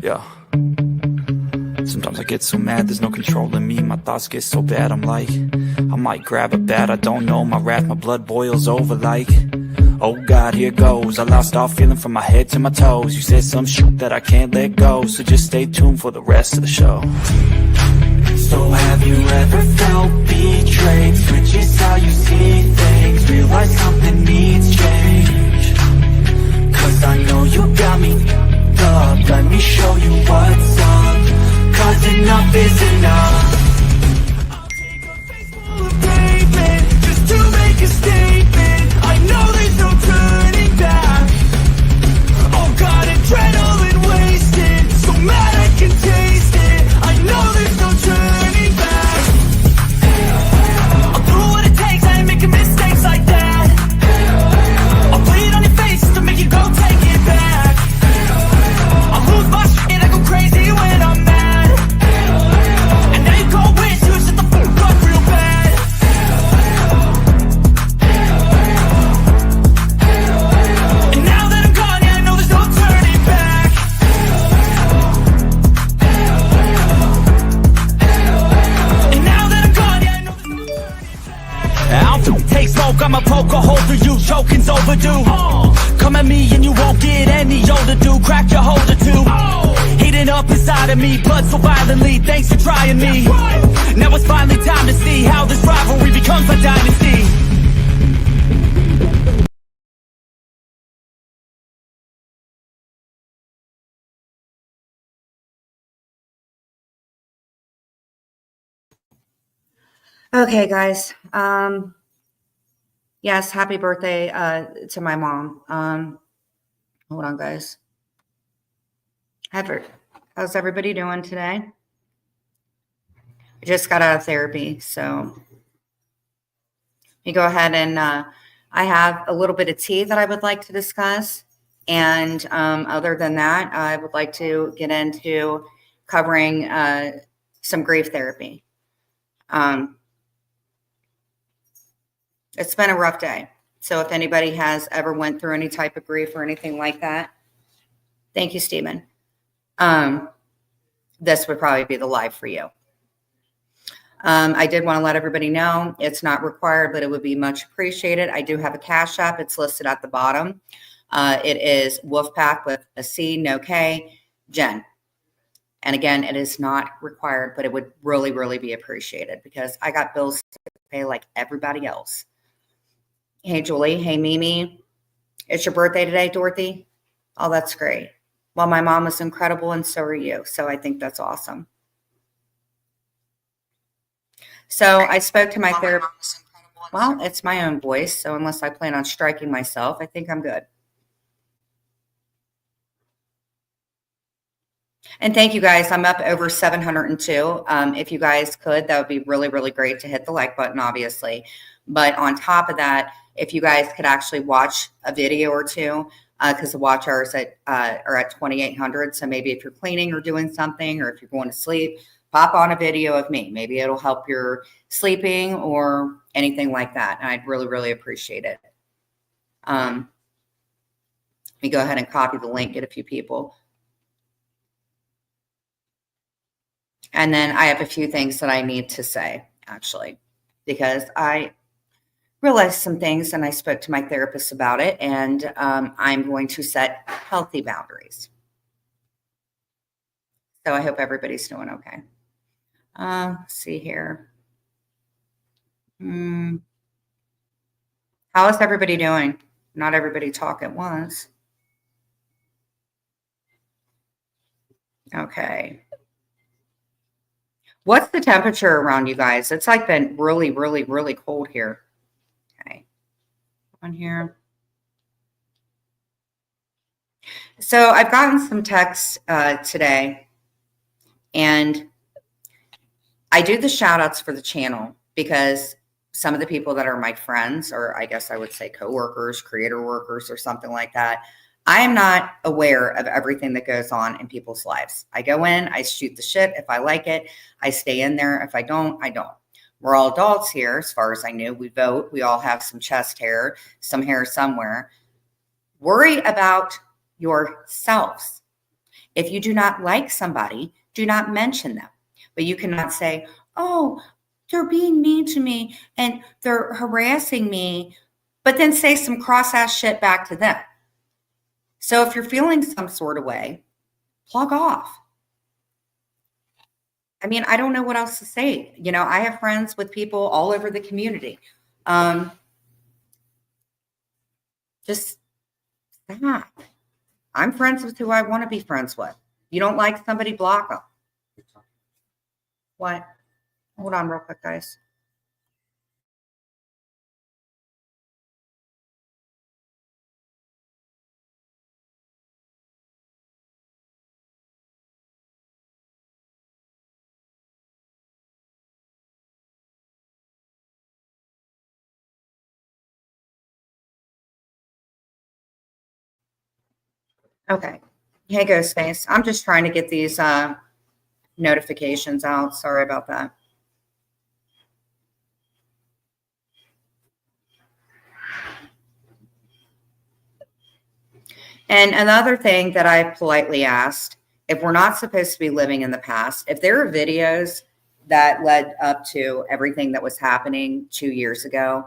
Yeah. Sometimes I get so mad, there's no controlling me. My thoughts get so bad, I'm like, I might grab a bat, I don't know. My wrath, my blood boils over like, oh God, here goes. I lost all feeling from my head to my toes. You said some shit that I can't let go, so just stay tuned for the rest of the show. So have you ever felt betrayed? Switches how you see things, realize something needs change. Cause I know you got me up, let me show you what's up. Cause enough is enough. I'll take a face full of pavement just to make a statement. I know there's no turning back. Oh God, adrenaline wasted, so mad I can taste it. I know there's no turning back. I'll do what it takes, I ain't making mistakes like that. I'll bleed on your face to make you go take it back. I'll lose my shit and I go crazy when I'm mad. Take smoke, I'ma poke a hole through you, choking's overdue. Come at me and you won't get any older, dude. Crack your holder too. Heating up inside of me, blood so violently, thanks for trying me. Now it's finally time to see how this rivalry becomes a dynasty. Okay, guys. Yes, happy birthday to my mom. Hold on, guys. How's everybody doing today? I just got out of therapy, so you go ahead and I have a little bit of tea that I would like to discuss. And other than that, I would like to get into covering some grief therapy. It's been a rough day. So if anybody has ever went through any type of grief or anything like that, thank you, Stephen. This would probably be the live for you. I did want to let everybody know it's not required, but it would be much appreciated. I do have a Cash App. It's listed at the bottom. It is Wolfpack with a C, no K, Jen. And again, it is not required, but it would really, really be appreciated because I got bills to pay like everybody else. Hey, Julie. Hey, Mimi. It's your birthday today, Dorothy. Oh, that's great. Well, my mom was incredible and so are you. So I think that's awesome. So I spoke to my therapist. Well, it's my own voice. So unless I plan on striking myself, I think I'm good. And thank you guys. I'm up over 702. If you guys could, that would be really, really great to hit the like button, obviously. But on top of that, if you guys could actually watch a video or two, because the watch hours are at 2,800. So maybe if you're cleaning or doing something, or if you're going to sleep, pop on a video of me. Maybe it'll help your sleeping or anything like that. And I'd really, really appreciate it. Let me go ahead and copy the link, get a few people. And then I have a few things that I need to say, actually, because I realized some things and I spoke to my therapist about it, and I'm going to set healthy boundaries. So I hope everybody's doing okay. Let's see here. How is everybody doing? Not everybody talk at once. Okay. What's the temperature around you guys? It's like been really, really, really cold here. Okay. On here. So I've gotten some texts today, and I do the shout outs for the channel because some of the people that are my friends, or I guess I would say coworkers, creator workers, or something like that, I am not aware of everything that goes on in people's lives. I go in, I shoot the shit. If I like it, I stay in there. If I don't, I don't. We're all adults here, as far as I knew. We vote. We all have some chest hair, some hair somewhere. Worry about yourselves. If you do not like somebody, do not mention them. But you cannot say, oh, they're being mean to me and they're harassing me, but then say some cross-ass shit back to them. So if you're feeling some sort of way, plug off. I mean, I don't know what else to say. You know, I have friends with people all over the community. Just stop. I'm friends with who I want to be friends with. You don't like somebody, block them. What? Hold on real quick, guys. Okay. Hey, Ghostface. I'm just trying to get these notifications out. Sorry about that. And another thing that I politely asked, if we're not supposed to be living in the past, if there are videos that led up to everything that was happening 2 years ago,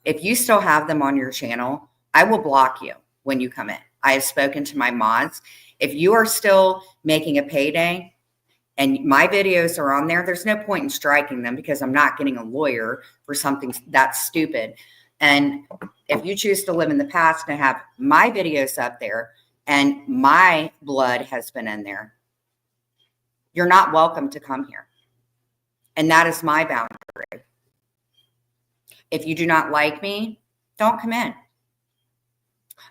if you still have them on your channel, I will block you when you come in. I have spoken to my mods. If you are still making a payday and my videos are on there, there's no point in striking them because I'm not getting a lawyer for something that stupid. And if you choose to live in the past and have my videos up there and my blood has been in there, you're not welcome to come here. And that is my boundary. If you do not like me, don't come in.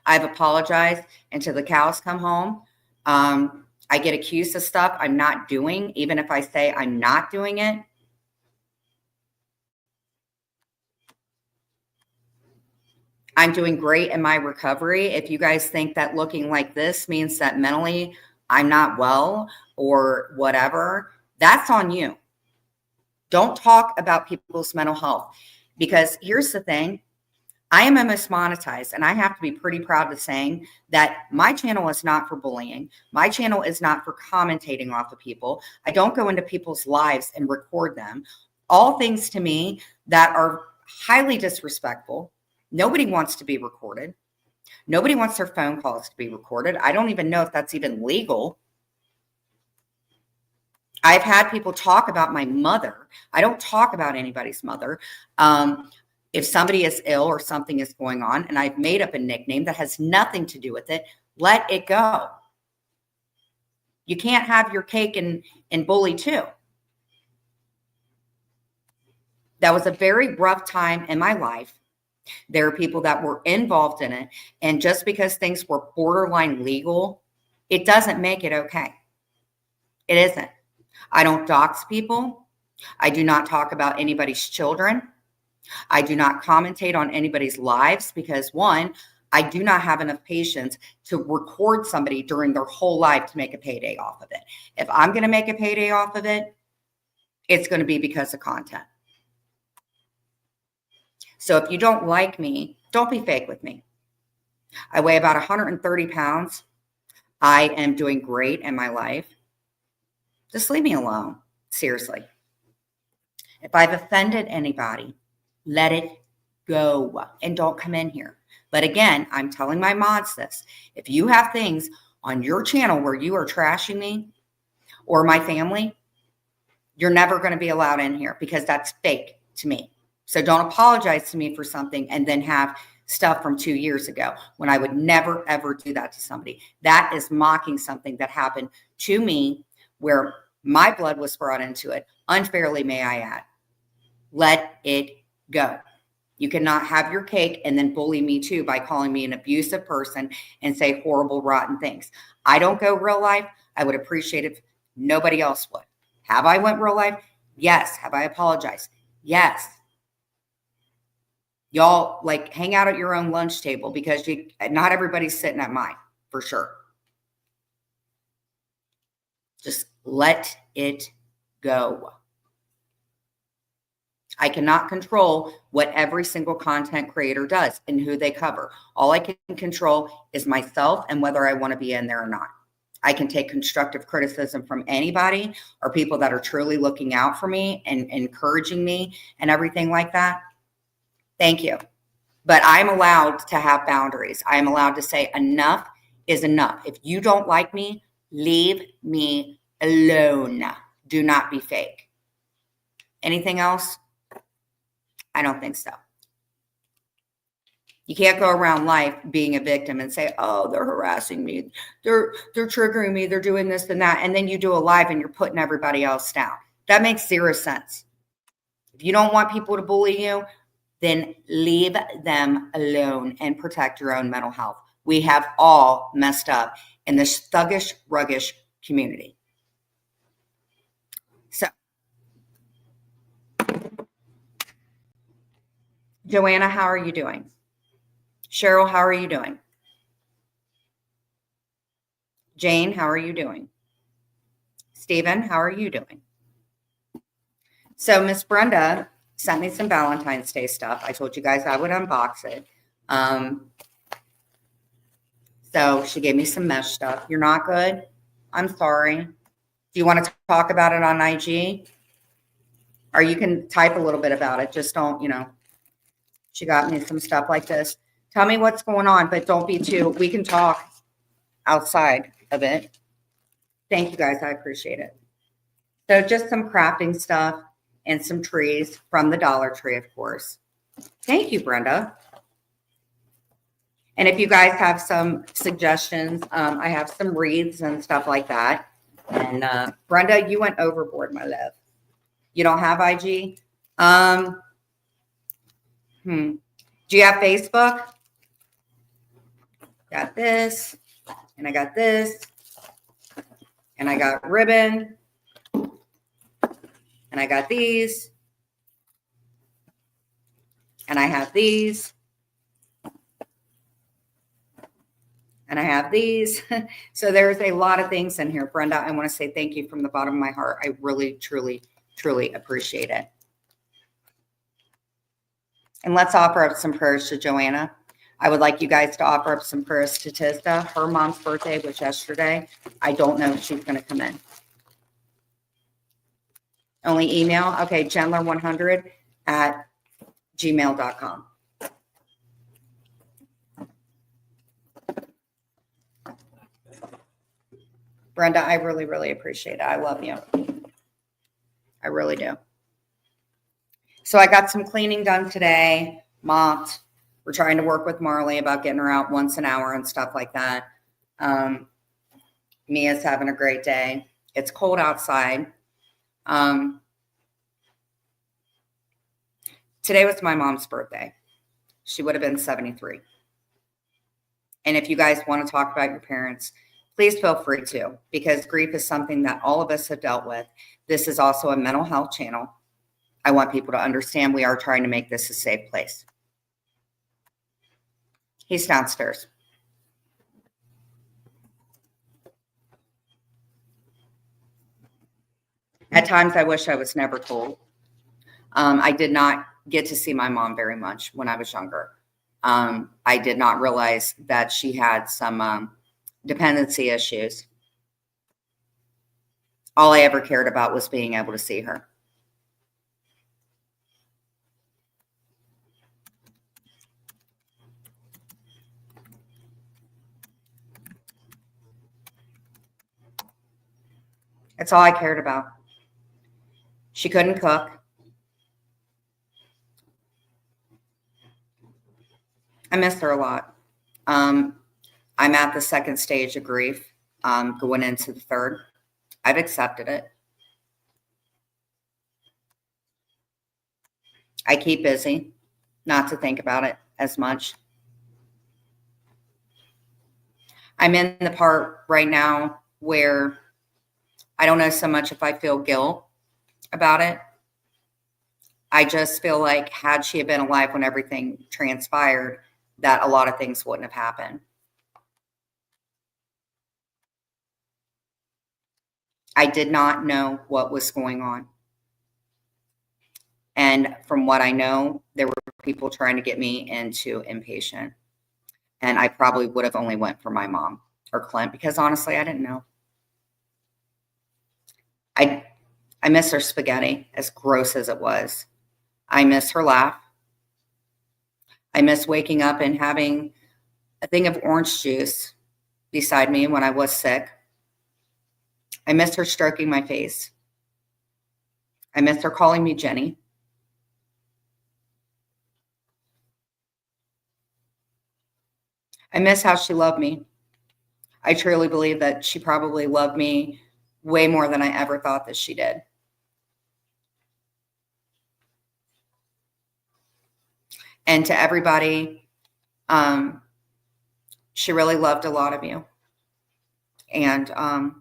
I've apologized until the cows come home. I get accused of stuff I'm not doing, even if I say I'm not doing it. I'm doing great in my recovery. If you guys think that looking like this means that mentally I'm not well or whatever, that's on you. Don't talk about people's mental health, because here's the thing. I am almost monetized, and I have to be pretty proud of saying that my channel is not for bullying. My channel is not for commentating off of people. I don't go into people's lives and record them. All things to me that are highly disrespectful. Nobody wants to be recorded. Nobody wants their phone calls to be recorded. I don't even know if that's even legal. I've had people talk about my mother. I don't talk about anybody's mother. If somebody is ill or something is going on and I've made up a nickname that has nothing to do with it, let it go. You can't have your cake and bully too. That was a very rough time in my life. There are people that were involved in it. And just because things were borderline legal, it doesn't make it okay. It isn't. I don't dox people. I do not talk about anybody's children. I do not commentate on anybody's lives because, one, I do not have enough patience to record somebody during their whole life to make a payday off of it. If I'm going to make a payday off of it, it's going to be because of content. So if you don't like me, don't be fake with me. I weigh about 130 pounds. I am doing great in my life. Just leave me alone. Seriously. If I've offended anybody, let it go and don't come in here. But again, I'm telling my mods this. If you have things on your channel where you are trashing me or my family, you're never going to be allowed in here because that's fake to me. So don't apologize to me for something and then have stuff from 2 years ago when I would never, ever do that to somebody. That is mocking something that happened to me where my blood was brought into it unfairly, may I add. Let it go. You cannot have your cake and then bully me too by calling me an abusive person and say horrible, rotten things. I don't go real life. I would appreciate it if nobody else would. Have I went real life? Yes. Have I apologized? Yes. Y'all like hang out at your own lunch table because not everybody's sitting at mine, for sure. Just let it go. I cannot control what every single content creator does and who they cover. All I can control is myself and whether I want to be in there or not. I can take constructive criticism from anybody or people that are truly looking out for me and encouraging me and everything like that. Thank you. But I'm allowed to have boundaries. I am allowed to say enough is enough. If you don't like me, leave me alone. Do not be fake. Anything else? I don't think so. You can't go around life being a victim and say, oh, they're harassing me. They're triggering me. They're doing this and that. And then you do a live and you're putting everybody else down. That makes zero sense. If you don't want people to bully you, then leave them alone and protect your own mental health. We have all messed up in this thuggish, ruggish community. So, Joanna, how are you doing? Cheryl, how are you doing? Jane, how are you doing? Stephen, how are you doing? So Miss Brenda sent me some Valentine's Day stuff. I told you guys I would unbox it. So she gave me some mesh stuff. You're not good? I'm sorry. Do you want to talk about it on IG? Or you can type a little bit about it. Just don't, she got me some stuff like this. Tell me what's going on, but don't be we can talk outside of it. Thank you guys. I appreciate it. So just some crafting stuff and some trees from the Dollar Tree, of course. Thank you, Brenda. And if you guys have some suggestions, I have some wreaths and stuff like that. And Brenda, you went overboard, my love. You don't have IG? Do you have Facebook? Got this, and I got this, and I got ribbon, and I got these, and I have these, and I have these. So there's a lot of things in here. Brenda, I want to say thank you from the bottom of my heart. I really, truly, truly appreciate it. And let's offer up some prayers to Joanna. I would like you guys to offer up some prayers to Tista. Her mom's birthday was yesterday. I don't know if she's going to come in. Only email? Okay, Chandler100@gmail.com. Brenda, I really, really appreciate it. I love you. I really do. So I got some cleaning done today, mopped. We're trying to work with Marley about getting her out once an hour and stuff like that. Mia's having a great day. It's cold outside. Today was my mom's birthday. She would have been 73. And if you guys want to talk about your parents, please feel free to, because grief is something that all of us have dealt with. This is also a mental health channel. I want people to understand we are trying to make this a safe place. He's downstairs. At times, I wish I was never told. I did not get to see my mom very much when I was younger. I did not realize that she had some dependency issues. All I ever cared about was being able to see her. That's all I cared about. She couldn't cook. I miss her a lot. I'm at the second stage of grief, going into the third. I've accepted it. I keep busy, not to think about it as much. I'm in the part right now where I don't know so much if I feel guilt about it. I just feel like had she been alive when everything transpired, that a lot of things wouldn't have happened. I did not know what was going on. And from what I know, there were people trying to get me into inpatient. And I probably would have only went for my mom or Clint because honestly, I didn't know. I miss her spaghetti, as gross as it was. I miss her laugh. I miss waking up and having a thing of orange juice beside me when I was sick. I miss her stroking my face. I miss her calling me Jenny. I miss how she loved me. I truly believe that she probably loved me way more than I ever thought that she did. And to everybody, she really loved a lot of you. And I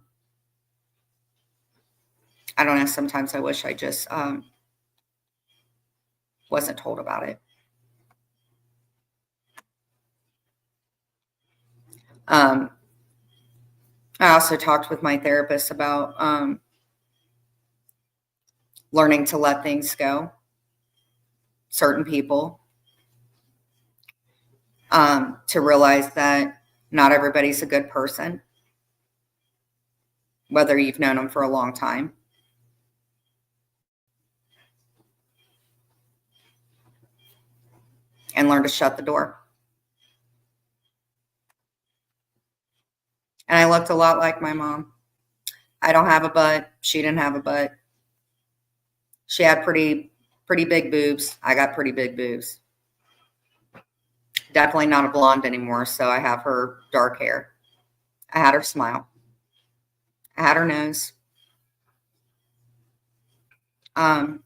don't know, sometimes I wish I just wasn't told about it. I also talked with my therapist about learning to let things go, certain people, to realize that not everybody's a good person, whether you've known them for a long time. And learn to shut the door. And I looked a lot like my mom. I don't have a butt. She didn't have a butt. She had pretty big boobs. I got pretty big boobs. Definitely not a blonde anymore, so I have her dark hair. I had her smile. I had her nose. I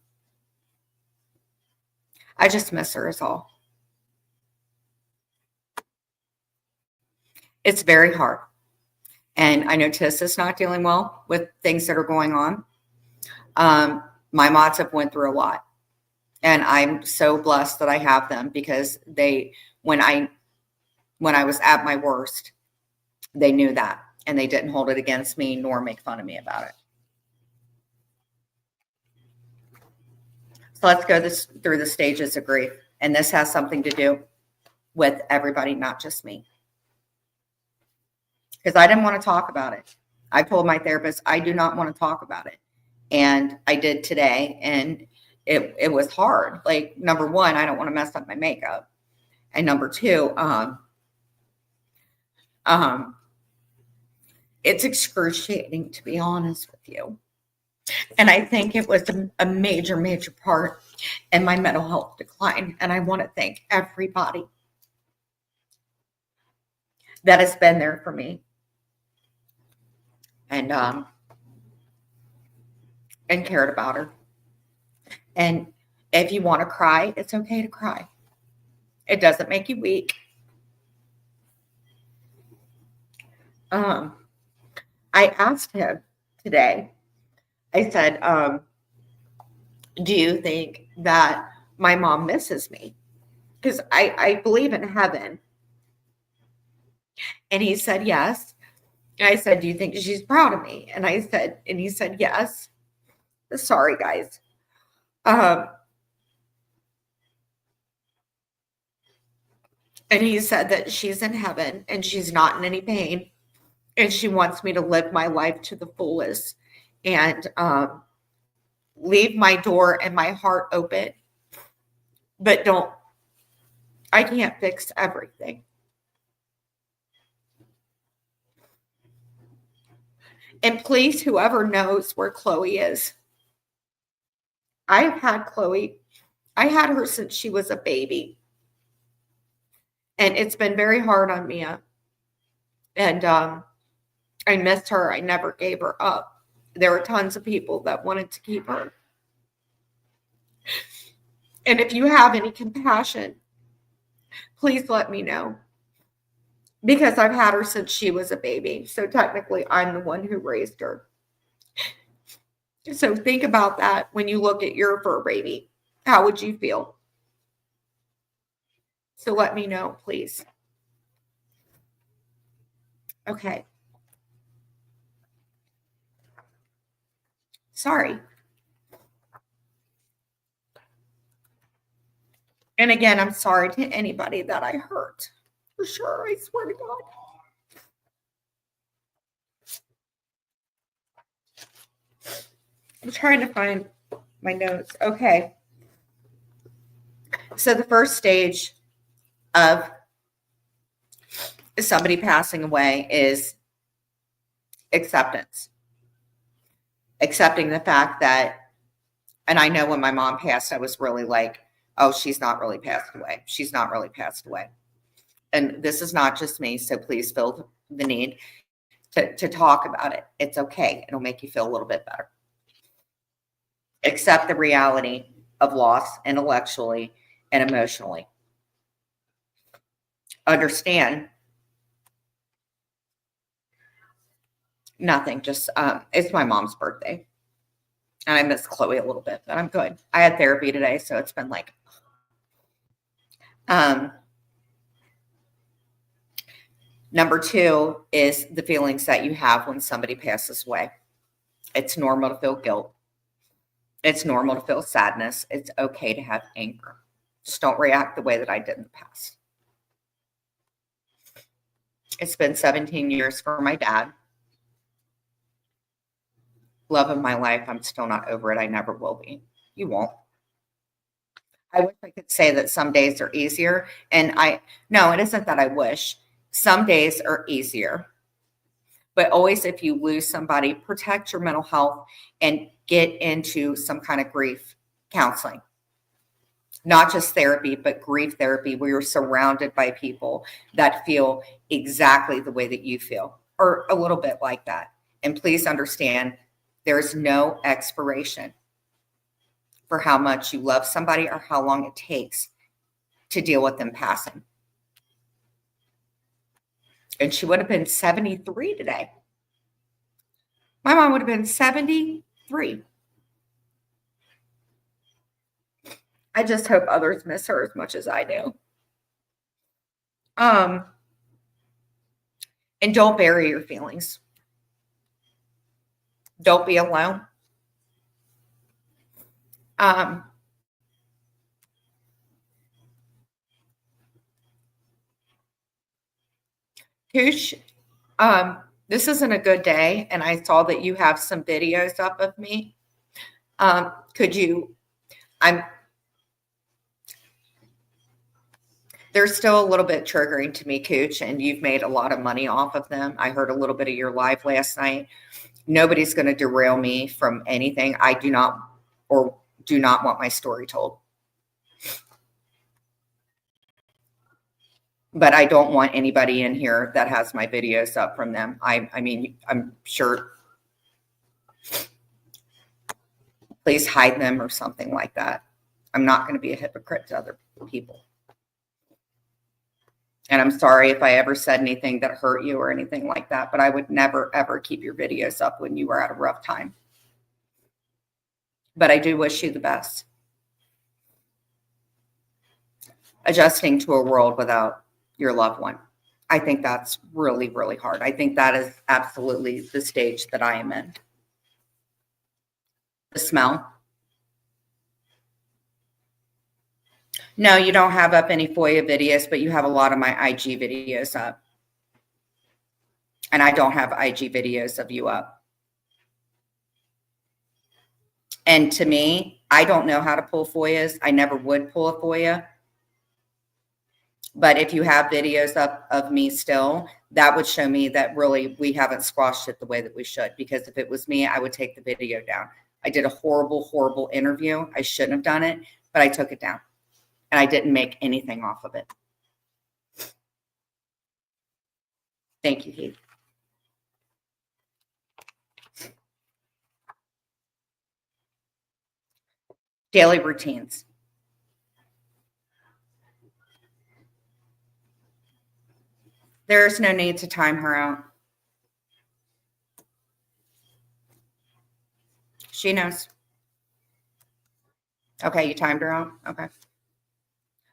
just miss her is all. It's very hard. And I know Tissa's not dealing well with things that are going on. My mods have went through a lot. And I'm so blessed that I have them because when I was at my worst, they knew that and they didn't hold it against me nor make fun of me about it. So let's go through the stages of grief. And this has something to do with everybody, not just me. Because I didn't want to talk about it. I told my therapist, I do not want to talk about it. And I did today. And it was hard. Like, number one, I don't want to mess up my makeup. And number two, it's excruciating, to be honest with you. And I think it was a major, major part in my mental health decline. And I want to thank everybody that has been there for me. And cared about her. And if you want to cry, it's okay to cry. It doesn't make you weak. I asked him today, I said, do you think that my mom misses me? Because I believe in heaven. And he said, yes. And I said, do you think she's proud of me? And he said, yes. Sorry, guys. And he said that she's in heaven and she's not in any pain. And she wants me to live my life to the fullest and leave my door and my heart open. But I can't fix everything. And please, whoever knows where Chloe is, I've had Chloe. I had her since she was a baby. And it's been very hard on Mia. And I missed her. I never gave her up. There were tons of people that wanted to keep her. And if you have any compassion, please let me know. Because I've had her since she was a baby. So technically, I'm the one who raised her. So think about that when you look at your fur baby. How would you feel? So let me know, please. Okay. Sorry. And again, I'm sorry to anybody that I hurt. For sure, I swear to God. I'm trying to find my notes. Okay. So the first stage of somebody passing away is acceptance. Accepting the fact that, and I know when my mom passed, I was really like, oh, she's not really passed away. She's not really passed away. And this is not just me, so please feel the need to talk about it. It's okay. It'll make you feel a little bit better. Accept the reality of loss intellectually and emotionally. Understand nothing, just it's my mom's birthday. And I miss Chloe a little bit, but I'm good. I had therapy today, so it's been like number 2 is the feelings that you have when somebody passes away. It's normal to feel guilt. It's normal to feel sadness. It's okay to have anger. Just don't react the way that I did in the past. It's been 17 years for my dad. Love of my life. I'm still not over it. I never will be. You won't. I wish I could say that some days are easier. And no, it isn't that I wish. Some days are easier. But always, if you lose somebody, protect your mental health and get into some kind of grief counseling. Not just therapy, but grief therapy, where you're surrounded by people that feel exactly the way that you feel, or a little bit like that. And please understand, there's no expiration for how much you love somebody or how long it takes to deal with them passing. And she would have been 73 today. My mom would have been 73. I just hope others miss her as much as I do. And don't bury your feelings. Don't be alone. Koosh, this isn't a good day, and I saw that you have some videos up of me. They're still a little bit triggering to me, Cooch, and you've made a lot of money off of them. I heard a little bit of your live last night. Nobody's going to derail me from anything. I do not want my story told. But I don't want anybody in here that has my videos up from them. I mean, I'm sure. Please hide them or something like that. I'm not going to be a hypocrite to other people. And I'm sorry if I ever said anything that hurt you or anything like that, but I would never, ever keep your videos up when you were at a rough time. But I do wish you the best. Adjusting to a world without your loved one. I think that's really, really hard. I think that is absolutely the stage that I am in. The smell. No, you don't have up any FOIA videos, but you have a lot of my IG videos up. And I don't have IG videos of you up. And to me, I don't know how to pull FOIAs. I never would pull a FOIA. But if you have videos up of me still, that would show me that really we haven't squashed it the way that we should. Because if it was me, I would take the video down. I did a horrible, horrible interview. I shouldn't have done it, but I took it down. And I didn't make anything off of it. Thank you, Heath. Daily routines. There's no need to time her out. She knows. Okay, you timed her out? Okay.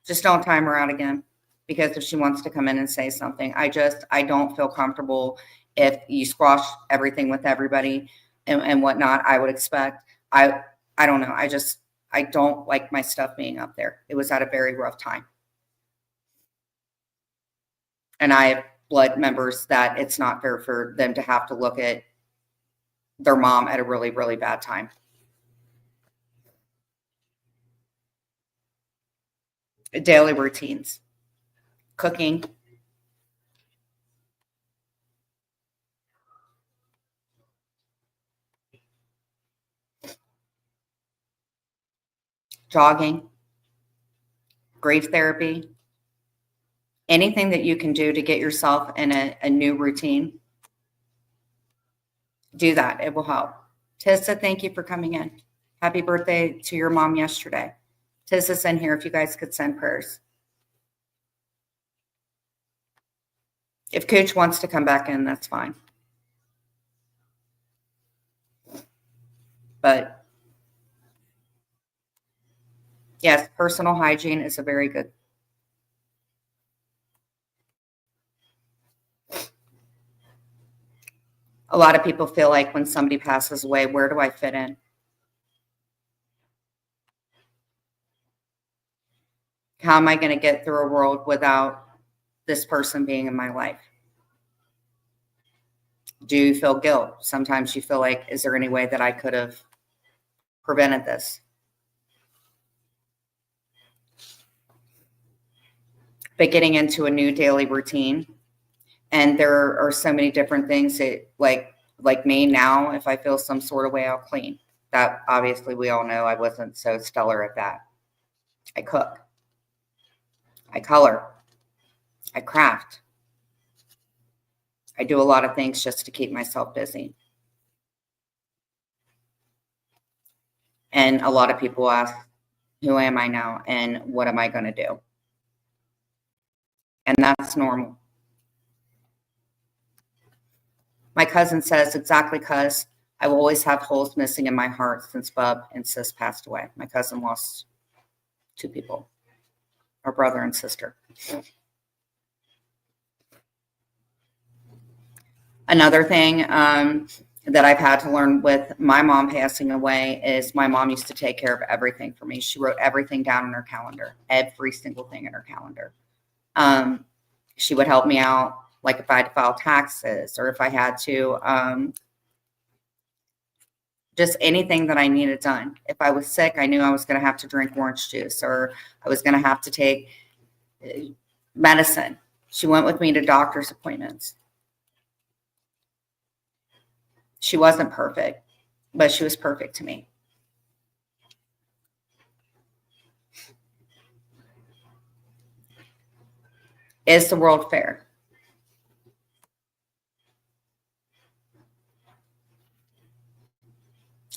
Just don't time her out again, because if she wants to come in and say something, I don't feel comfortable if you squash everything with everybody and whatnot. I would expect, I don't know. I don't like my stuff being up there. It was at a very rough time. And I have blood members that it's not fair for them to have to look at their mom at a really, really bad time. Daily routines, cooking, jogging, grief therapy, anything that you can do to get yourself in a new routine, do that. It will help. Tissa, thank you for coming in. Happy birthday to your mom yesterday. Tissa's in here if you guys could send prayers. If Cooch wants to come back in, that's fine. But yes, personal hygiene is a very good. A lot of people feel like when somebody passes away, where do I fit in? How am I going to get through a world without this person being in my life? Do you feel guilt? Sometimes you feel like, is there any way that I could have prevented this? But getting into a new daily routine, and there are so many different things that, like me now, if I feel some sort of way, I'll clean. That obviously we all know I wasn't so stellar at that. I cook. I color. I craft. I do a lot of things just to keep myself busy. And a lot of people ask, who am I now and what am I going to do? And that's normal. My cousin says, exactly, cuz I will always have holes missing in my heart since Bub and Sis passed away. My cousin lost 2 people, her brother and sister. Another thing that I've had to learn with my mom passing away is my mom used to take care of everything for me. She wrote everything down in her calendar, every single thing in her calendar. She would help me out, like if I had to file taxes or if I had to, just anything that I needed done. If I was sick, I knew I was going to have to drink orange juice or I was going to have to take medicine. She went with me to doctor's appointments. She wasn't perfect, but she was perfect to me. Is the world fair?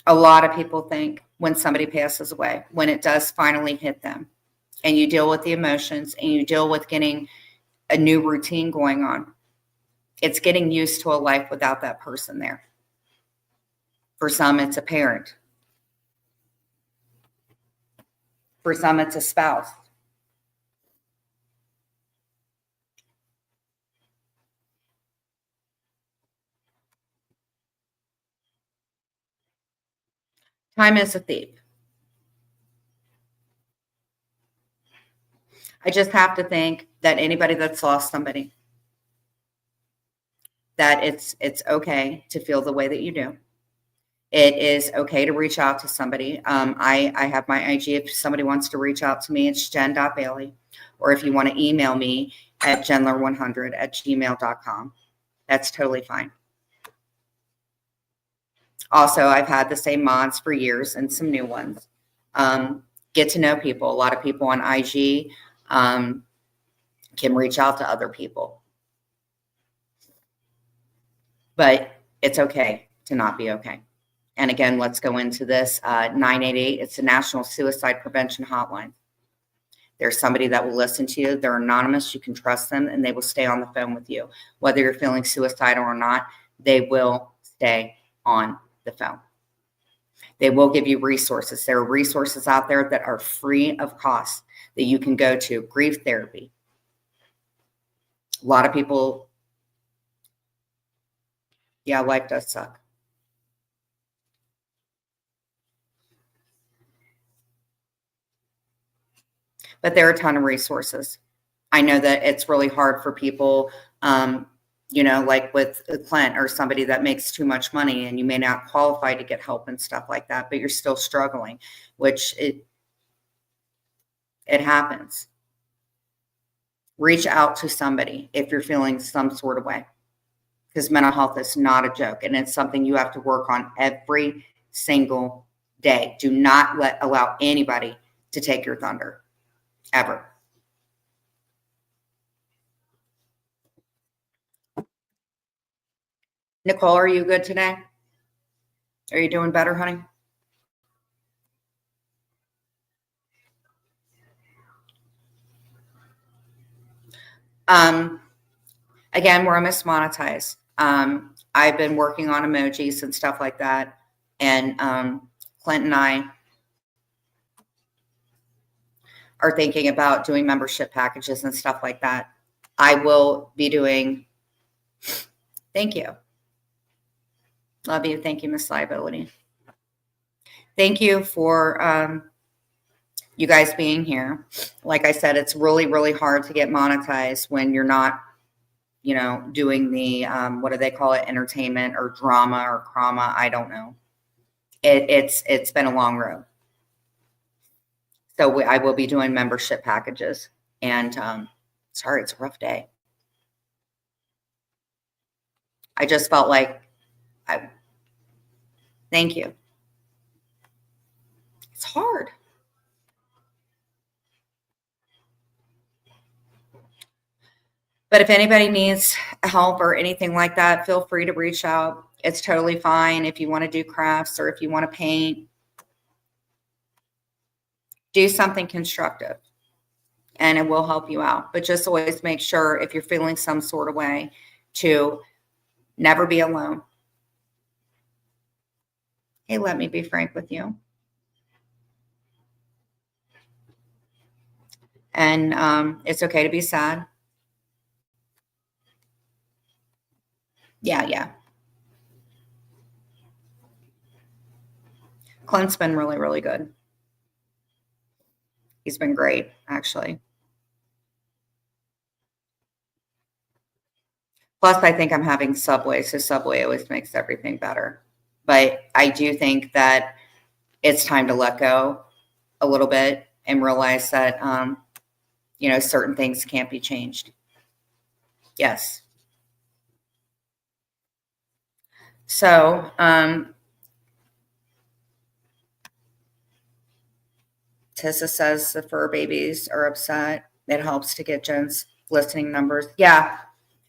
A lot of people think when somebody passes away, when it does finally hit them, and you deal with the emotions and you deal with getting a new routine going on, it's getting used to a life without that person there. For some, it's a parent. For some, it's a spouse. Time is a thief. I just have to think that anybody that's lost somebody, that it's okay to feel the way that you do. It is okay to reach out to somebody. I have my IG. If somebody wants to reach out to me, it's jen.bailey. Or if you want to email me at jenler100@gmail.com, that's totally fine. Also, I've had the same mods for years and some new ones. Get to know people. A lot of people on IG can reach out to other people. But it's okay to not be okay. And again, let's go into this. 988, it's the National Suicide Prevention Hotline. There's somebody that will listen to you. They're anonymous. You can trust them, and they will stay on the phone with you. Whether you're feeling suicidal or not, they will stay on the phone. They will give you resources. There are resources out there that are free of cost that you can go to. Grief therapy. A lot of people, yeah, life does suck. but there are a ton of resources. I know that it's really hard for people, like with Clint or somebody that makes too much money and you may not qualify to get help and stuff like that, but you're still struggling, which it happens. Reach out to somebody if you're feeling some sort of way, because mental health is not a joke and it's something you have to work on every single day. Do not allow anybody to take your thunder, ever. Nicole, are you good today? Are you doing better, honey? Again, we're almost monetized. I've been working on emojis and stuff like that. And Clint and I are thinking about doing membership packages and stuff like that. I will be doing, thank you. Love you. Thank you, Miss Liability. Thank you for you guys being here. Like I said, it's really, really hard to get monetized when you're not, doing the, what do they call it? Entertainment or drama or crama. I don't know. It's been a long road. So I will be doing membership packages, and sorry, it's a rough day. I just felt like thank you. It's hard. But if anybody needs help or anything like that, feel free to reach out. It's totally fine if you want to do crafts or if you want to paint. Do something constructive and it will help you out. But just always make sure, if you're feeling some sort of way, to never be alone. Hey, let me be frank with you. And it's okay to be sad. Yeah. Clint's been really, really good. He's been great, actually. Plus, I think I'm having Subway, so Subway always makes everything better. But I do think that it's time to let go a little bit and realize that, certain things can't be changed. Yes. So, Tissa says the fur babies are upset. It helps to get Jen's listening numbers. Yeah.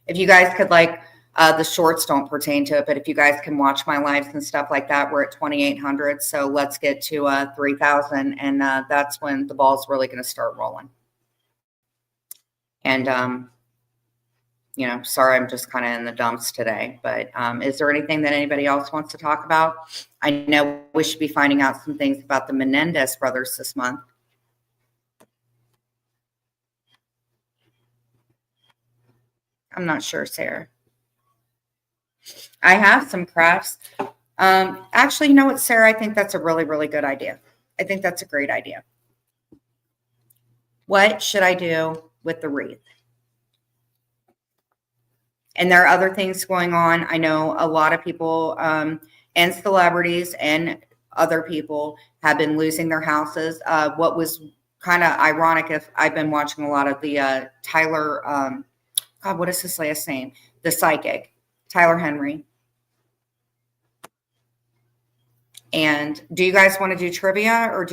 If you guys could, the shorts don't pertain to it, but if you guys can watch my lives and stuff like that, we're at 2,800. So let's get to 3,000. And that's when the ball's really going to start rolling. And, sorry, I'm just kind of in the dumps today, but is there anything that anybody else wants to talk about? I know we should be finding out some things about the Menendez brothers this month. I'm not sure, Sarah. I have some crafts. Actually, you know what, Sarah? I think that's a really, really good idea. I think that's a great idea. What should I do with the wreath? And there are other things going on. I know a lot of people and celebrities and other people have been losing their houses. What was kind of ironic, if I've been watching a lot of the Tyler, God, what is his last name? The psychic, Tyler Henry. And do you guys want to do trivia or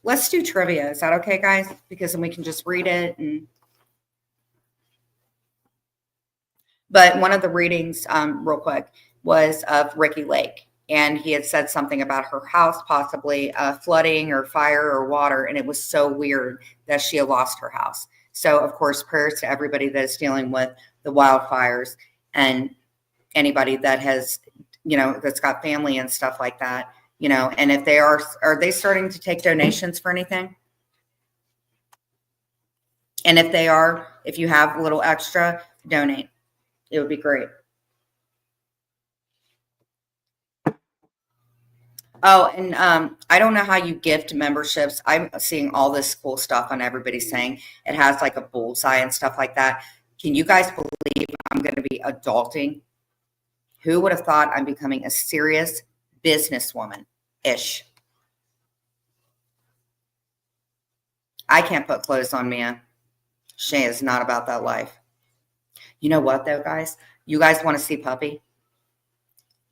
let's do trivia. Is that okay, guys? Because then we can just read it. But one of the readings, real quick, was of Ricky Lake. And he had said something about her house possibly flooding or fire or water. And it was so weird that she had lost her house. So, of course, prayers to everybody that is dealing with the wildfires and anybody that has, that's got family and stuff like that, and if they are they starting to take donations for anything? And if they are, if you have a little extra, donate. It would be great. Oh, and I don't know how you gift memberships. I'm seeing all this cool stuff on everybody saying it has like a bullseye and stuff like that. Can you guys believe I'm going to be adulting? Who would have thought I'm becoming a serious businesswoman-ish? I can't put clothes on Mia. She is not about that life. You know what, though, guys? You guys want to see Puppy?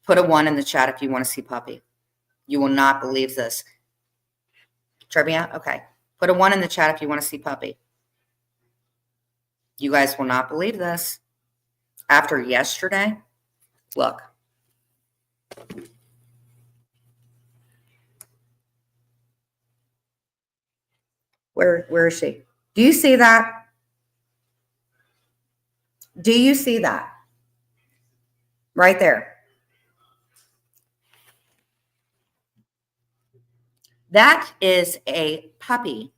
Put a 1 in the chat if you want to see Puppy. You will not believe this. Trivia? Okay. Put a 1 in the chat if you want to see Puppy. You guys will not believe this. After yesterday, look. Where is she? Do you see that? Do you see that? Right there. That is a puppy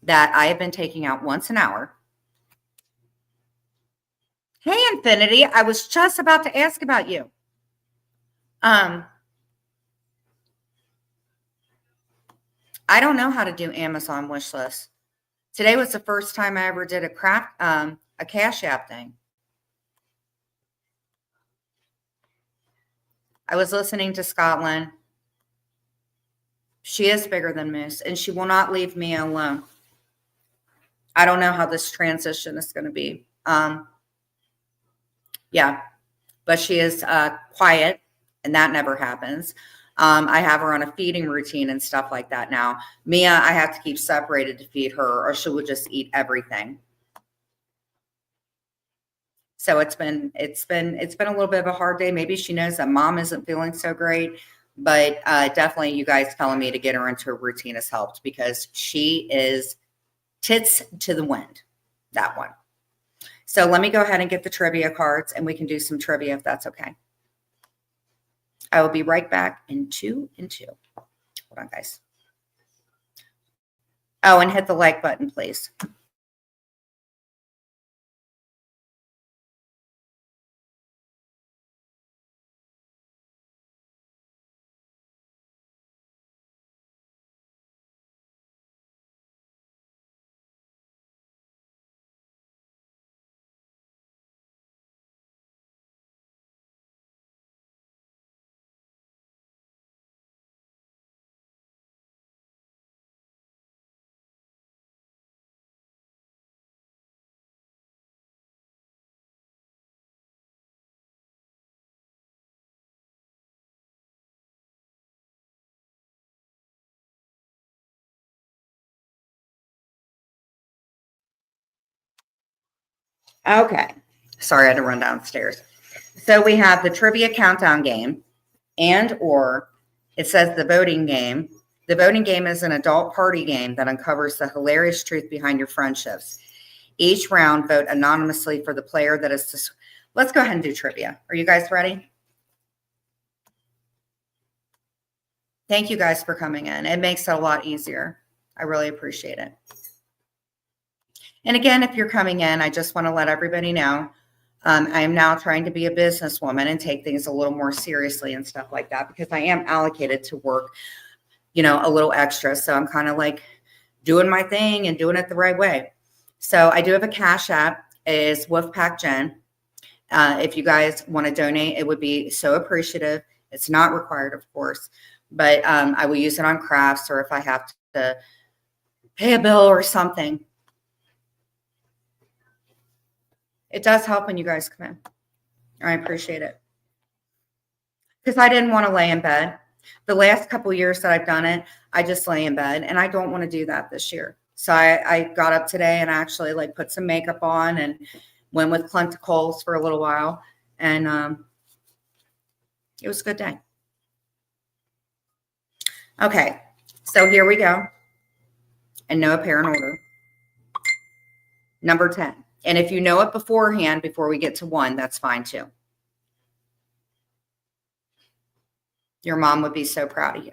that I have been taking out once an hour. Hey, Infinity, I was just about to ask about you. I don't know how to do Amazon wish lists. Today was the first time I ever did a Cash App thing. I was listening to Scotland. She is bigger than Moose, and she will not leave me alone. I don't know how this transition is going to be. Yeah, but she is quiet, and that never happens. I have her on a feeding routine and stuff like that now. Mia, I have to keep separated to feed her, or she will just eat everything. So it's been a little bit of a hard day. Maybe she knows that mom isn't feeling so great, but definitely you guys telling me to get her into a routine has helped because she is tits to the wind, that one. So let me go ahead and get the trivia cards and we can do some trivia if that's okay. I will be right back in 2 and 2. Hold on, guys. Oh, and hit the like button, please. Okay. Sorry, I had to run downstairs. So we have the trivia countdown game or it says the voting game. The voting game is an adult party game that uncovers the hilarious truth behind your friendships. Each round, vote anonymously for the player that is. Let's go ahead and do trivia. Are you guys ready? Thank you guys for coming in. It makes it a lot easier. I really appreciate it. And again, if you're coming in, I just want to let everybody know I am now trying to be a businesswoman and take things a little more seriously and stuff like that because I am allocated to work, a little extra. So I'm kind of like doing my thing and doing it the right way. So I do have a Cash App. It is Wolfpack Jen. If you guys want to donate, it would be so appreciative. It's not required, of course, but I will use it on crafts or if I have to pay a bill or something. It does help when you guys come in. I appreciate it. Because I didn't want to lay in bed. The last couple of years that I've done it, I just lay in bed. And I don't want to do that this year. So I got up today and actually put some makeup on and went with Clint Coles for a little while. And it was a good day. Okay. So here we go. In no apparent order. Number 10. And if you know it beforehand, before we get to 1, that's fine too. Your mom would be so proud of you.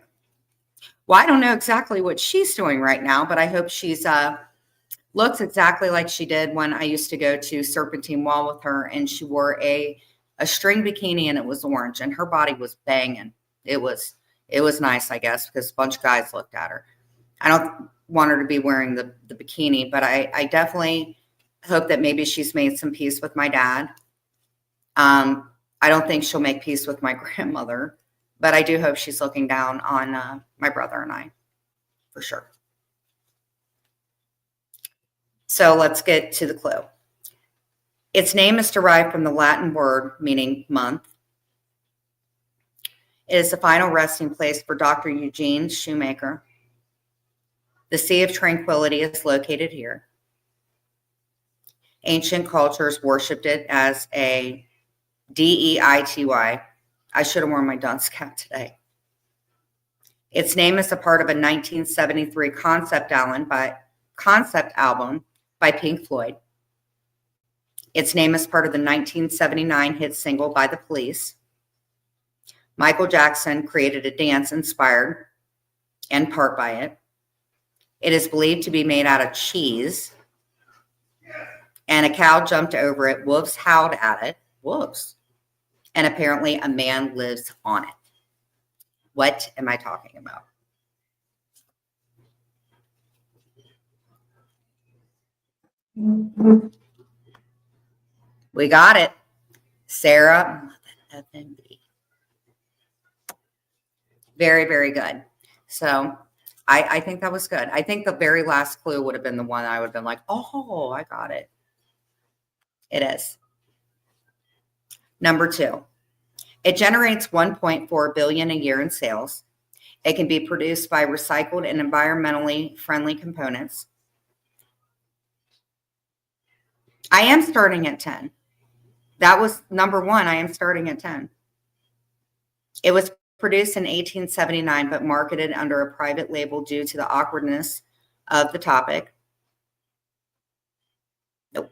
Well, I don't know exactly what she's doing right now, but I hope she's looks exactly like she did when I used to go to Serpentine Wall with her and she wore a string bikini and it was orange and her body was banging. It was It was nice, I guess, because a bunch of guys looked at her. I don't want her to be wearing the bikini, but I definitely hope that maybe she's made some peace with my dad. I don't think she'll make peace with my grandmother, but I do hope she's looking down on my brother and I, for sure. So let's get to the clue. Its name is derived from the Latin word meaning month. It is the final resting place for Dr. Eugene Shoemaker. The Sea of Tranquility is located here. Ancient cultures worshipped it as a deity. I should have worn my dunce cap today. Its name is a part of a 1973 concept album by Pink Floyd. Its name is part of the 1979 hit single by The Police. Michael Jackson created a dance inspired in part by it. It is believed to be made out of cheese. And a cow jumped over it. Wolves howled at it. Wolves. And apparently a man lives on it. What am I talking about? We got it. Sarah FMB. Very, very good. So I think that was good. I think the very last clue would have been the one I would have been like, oh, I got it. It is. Number 2. It generates 1.4 billion a year in sales. It can be produced by recycled and environmentally friendly components. I am starting at 10. That was number 1. I am starting at 10. It was produced in 1879, but marketed under a private label due to the awkwardness of the topic. Nope.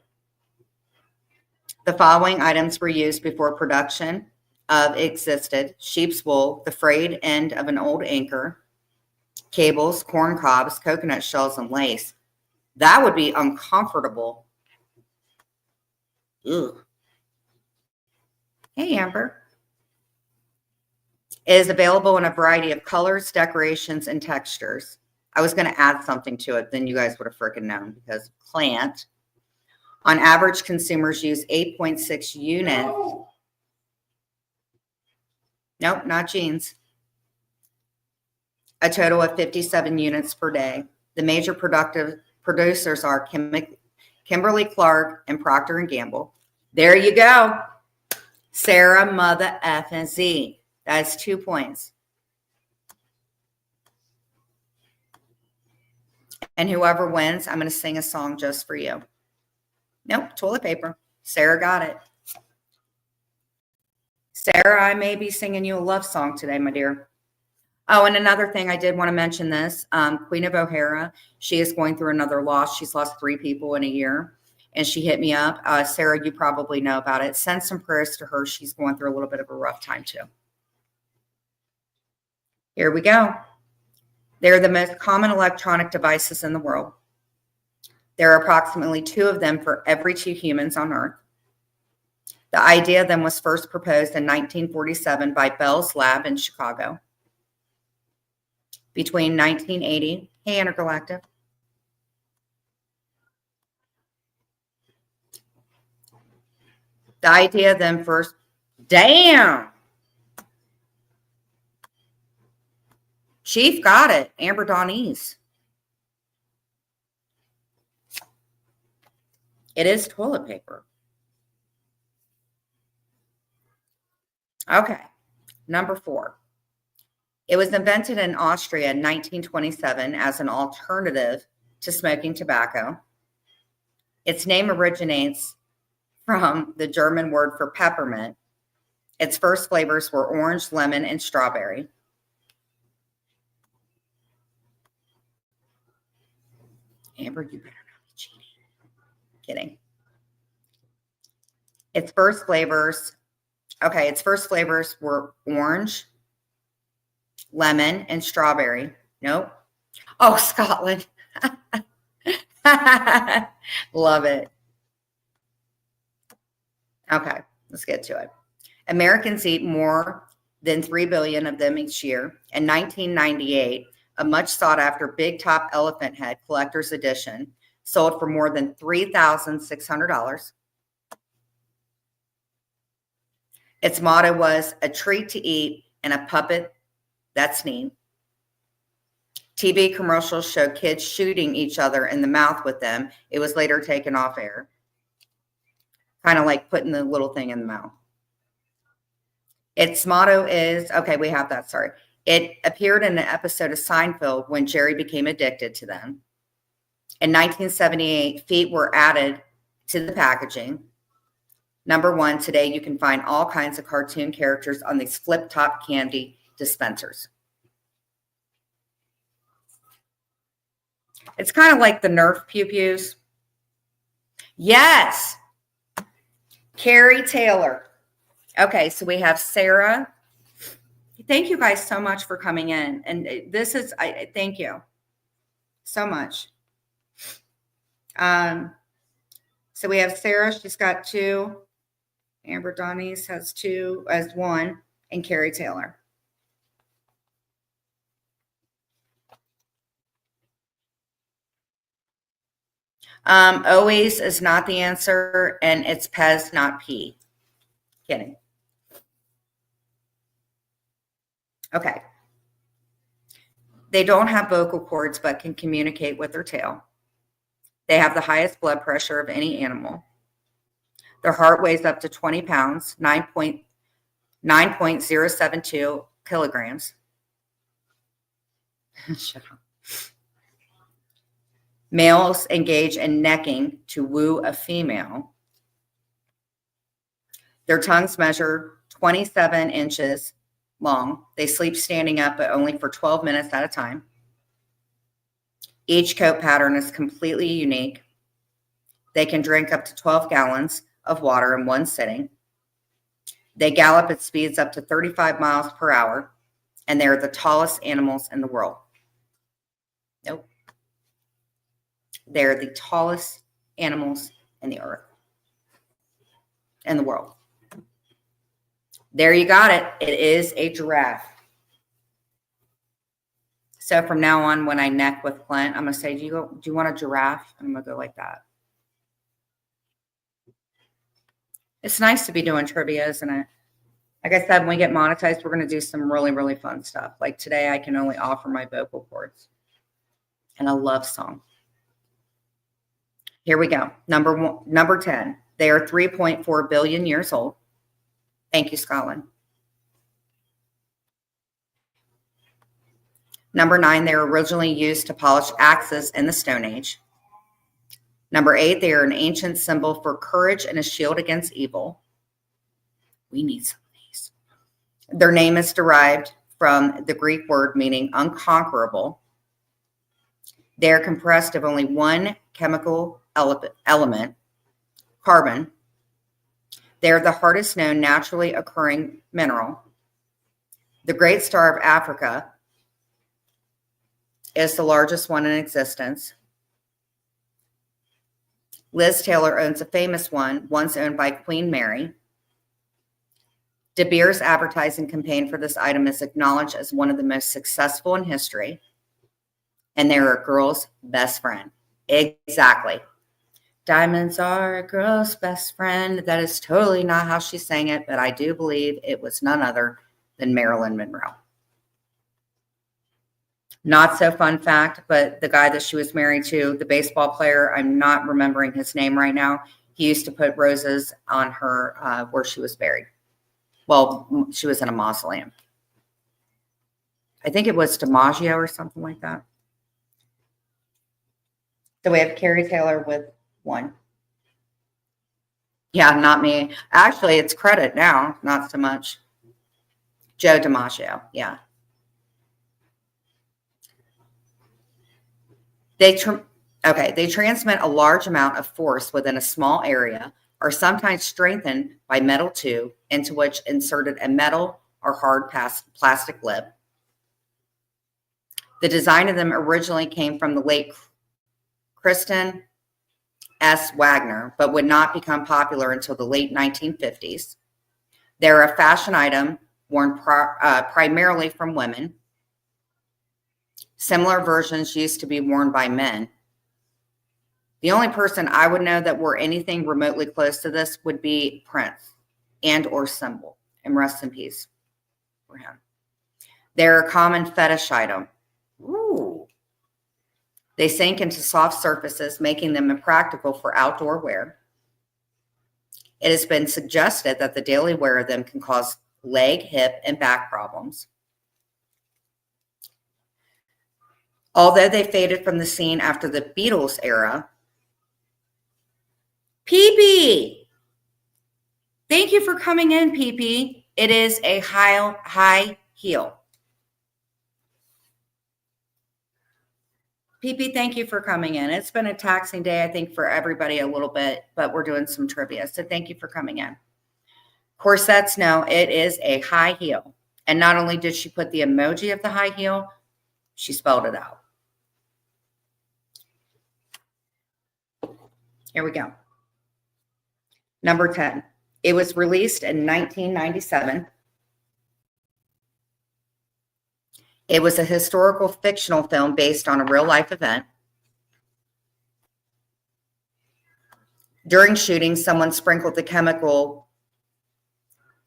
The following items were used before production of existed: sheep's wool, the frayed end of an old anchor, cables, corn cobs, coconut shells, and lace. That would be uncomfortable. Ew. Hey, Amber. It is available in a variety of colors, decorations, and textures. I was going to add something to it, then you guys would have freaking known, because plant. On average, consumers use 8.6 units. Nope, not jeans. A total of 57 units per day. The major producers are Kimberly Clark and Procter & Gamble. There you go. Sarah, mother F and Z. That's 2 points. And whoever wins, I'm going to sing a song just for you. Nope, toilet paper. Sarah got it. Sarah, I may be singing you a love song today, my dear. Oh, and another thing, I did want to mention this. Queen of O'Hara, she is going through another loss. She's lost 3 people in a year. And she hit me up. Sarah, you probably know about it. Send some prayers to her. She's going through a little bit of a rough time, too. Here we go. They're the most common electronic devices in the world. There are approximately 2 of them for every 2 humans on Earth. The idea of them was first proposed in 1947 by Bell's Lab in Chicago. Between 1980, hey, Intergalactic. The idea of them first, damn. Chief got it. Amber Dawnese. It is toilet paper. Okay. Number 4. It was invented in Austria in 1927 as an alternative to smoking tobacco. Its name originates from the German word for peppermint. Its first flavors were orange, lemon, and strawberry. Amber, you better not be cheating. Kidding. Its first flavors were orange, lemon, and strawberry. Nope. Oh, Scotland. Love it. Okay, let's get to it. Americans eat more then 3 billion of them each year. In 1998, a much sought after big top elephant head collector's edition sold for more than $3,600. Its motto was a treat to eat and a puppet that's neat. TV commercials show kids shooting each other in the mouth with them. It was later taken off air. Kind of like putting the little thing in the mouth. Its motto is, okay, we have that, sorry. It appeared in an episode of Seinfeld when Jerry became addicted to them. In 1978, feet were added to the packaging. Number one, today you can find all kinds of cartoon characters on these flip-top candy dispensers. It's kind of like the Nerf Pew Pews. Yes. Carrie Taylor. Okay, so we have Sarah. Thank you guys so much for coming in. And this is, thank you so much. So we have Sarah. She's got 2. Amber Donnies has 2 as 1. And Carrie Taylor. Always is not the answer, and it's Pez, not P. Kidding. Okay. They don't have vocal cords, but can communicate with their tail. They have the highest blood pressure of any animal. Their heart weighs up to 20 pounds, 9.072 kilograms. Shut up. Males engage in necking to woo a female. Their tongues measure 27 inches long. They sleep standing up, but only for 12 minutes at a time. Each coat pattern is completely unique. They can drink up to 12 gallons of water in one sitting. They gallop at speeds up to 35 miles per hour, and they are the tallest animals in the world. Nope. They're the tallest animals in the earth, in the world. There you got it. It is a giraffe. So from now on, when I neck with Clint, I'm going to say, do you want a giraffe? And I'm going to go like that. It's nice to be doing trivia, isn't it? Like I said, when we get monetized, we're going to do some really, really fun stuff. Like today, I can only offer my vocal cords and a love song. Here we go. Number 10. They are 3.4 billion years old. Thank you, Scotland. Number 9, they were originally used to polish axes in the Stone Age. Number 8, they are an ancient symbol for courage and a shield against evil. We need some of these. Their name is derived from the Greek word meaning unconquerable. They are compressed of only one chemical element, carbon. They are the hardest known naturally occurring mineral. The Great Star of Africa is the largest one in existence. Liz Taylor owns a famous one, once owned by Queen Mary. De Beers advertising campaign for this item is acknowledged as one of the most successful in history. And they're a girl's best friend. Exactly. Diamonds are a girl's best friend. That is totally not how she sang it, but I do believe it was none other than Marilyn Monroe. Not so fun fact, but the guy that she was married to, the baseball player, I'm not remembering his name right now. He used to put roses on her where she was buried. Well, she was in a mausoleum. I think it was DiMaggio or something like that. So we have Carrie Taylor with 1. Yeah, not me. Actually, it's credit now, not so much. Joe DiMaggio, yeah. They transmit a large amount of force within a small area, are sometimes strengthened by metal tube into which inserted a metal or hard plastic lip. The design of them originally came from the late Kristen S. Wagner, but would not become popular until the late 1950s. They're a fashion item worn primarily from women. Similar versions used to be worn by men. The only person I would know that wore anything remotely close to this would be Prince and or Symbol, and rest in peace for him. They're a common fetish item. Ooh. They sink into soft surfaces, making them impractical for outdoor wear. It has been suggested that the daily wear of them can cause leg, hip, and back problems. Although they faded from the scene after the Beatles era, PP, thank you for coming in, PP. It is a high heel. PP, thank you for coming in. It's been a taxing day, I think, for everybody a little bit, but we're doing some trivia. So thank you for coming in. Corsets, no, it is a high heel. And not only did she put the emoji of the high heel, she spelled it out. Here we go. Number 10. It was released in 1997. It was a historical fictional film based on a real life event. During shooting, someone sprinkled the chemical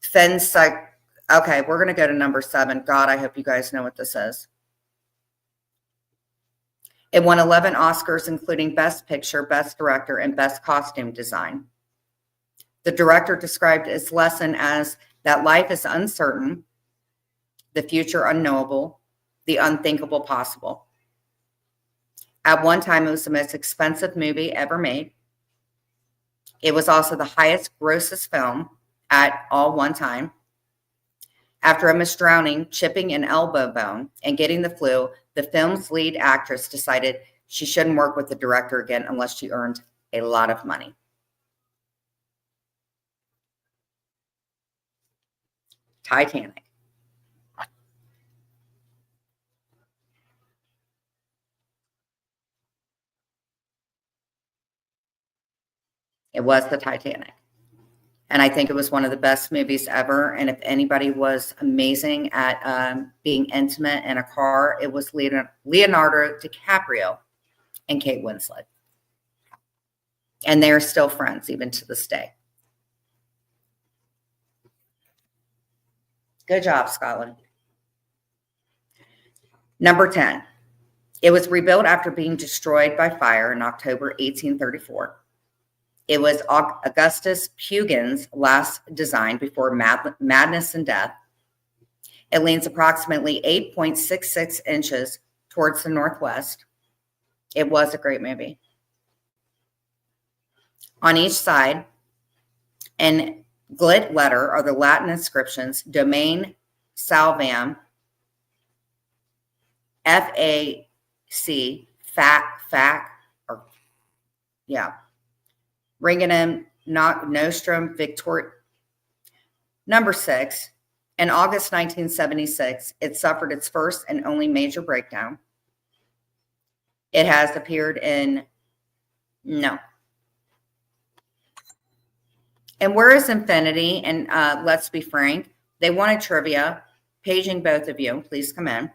fencyl. Okay, we're going to go to number 7. God, I hope you guys know what this is. It won 11 Oscars, including Best Picture, Best Director, and Best Costume Design. The director described its lesson as that life is uncertain, the future unknowable, the unthinkable possible. At one time, it was the most expensive movie ever made. It was also the highest grossest film at all one time. After a misdrowning, chipping an elbow bone, and getting the flu, the film's lead actress decided she shouldn't work with the director again unless she earned a lot of money. Titanic. It was the Titanic. And I think it was one of the best movies ever. And if anybody was amazing at being intimate in a car, it was Leonardo DiCaprio and Kate Winslet. And they're still friends even to this day. Good job, Scotland. Number 10. It was rebuilt after being destroyed by fire in October 1834. It was Augustus Pugin's last design before madness and death. It leans approximately 8.66 inches towards the northwest. It was a great movie. On each side, in gilt letter are the Latin inscriptions, Domain Salvam, F-A-C, Fac, or, yeah, Ringenum Nostrum Victor. Number 6, in August 1976, it suffered its first and only major breakdown. It has appeared in, no. And where is Infinity? And let's be frank, they wanted trivia. Paging both of you, please come in.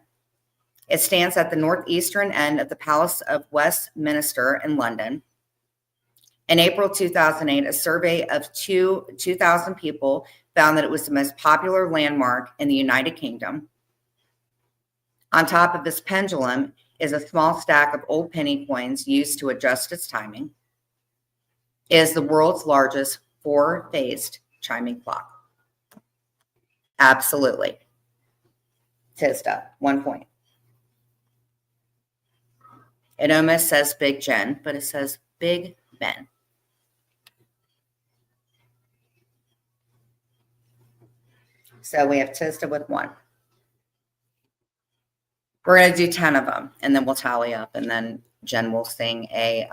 It stands at the northeastern end of the Palace of Westminster in London. In April 2008, a survey of 2,000 people found that it was the most popular landmark in the United Kingdom. On top of this pendulum is a small stack of old penny coins used to adjust its timing. It is the world's largest 4-faced chiming clock. Absolutely. Tista, 1 point. It almost says Big Jen, but it says Big Ben. So we have Tista with 1. We're going to do 10 of them, and then we'll tally up, and then Jen will sing a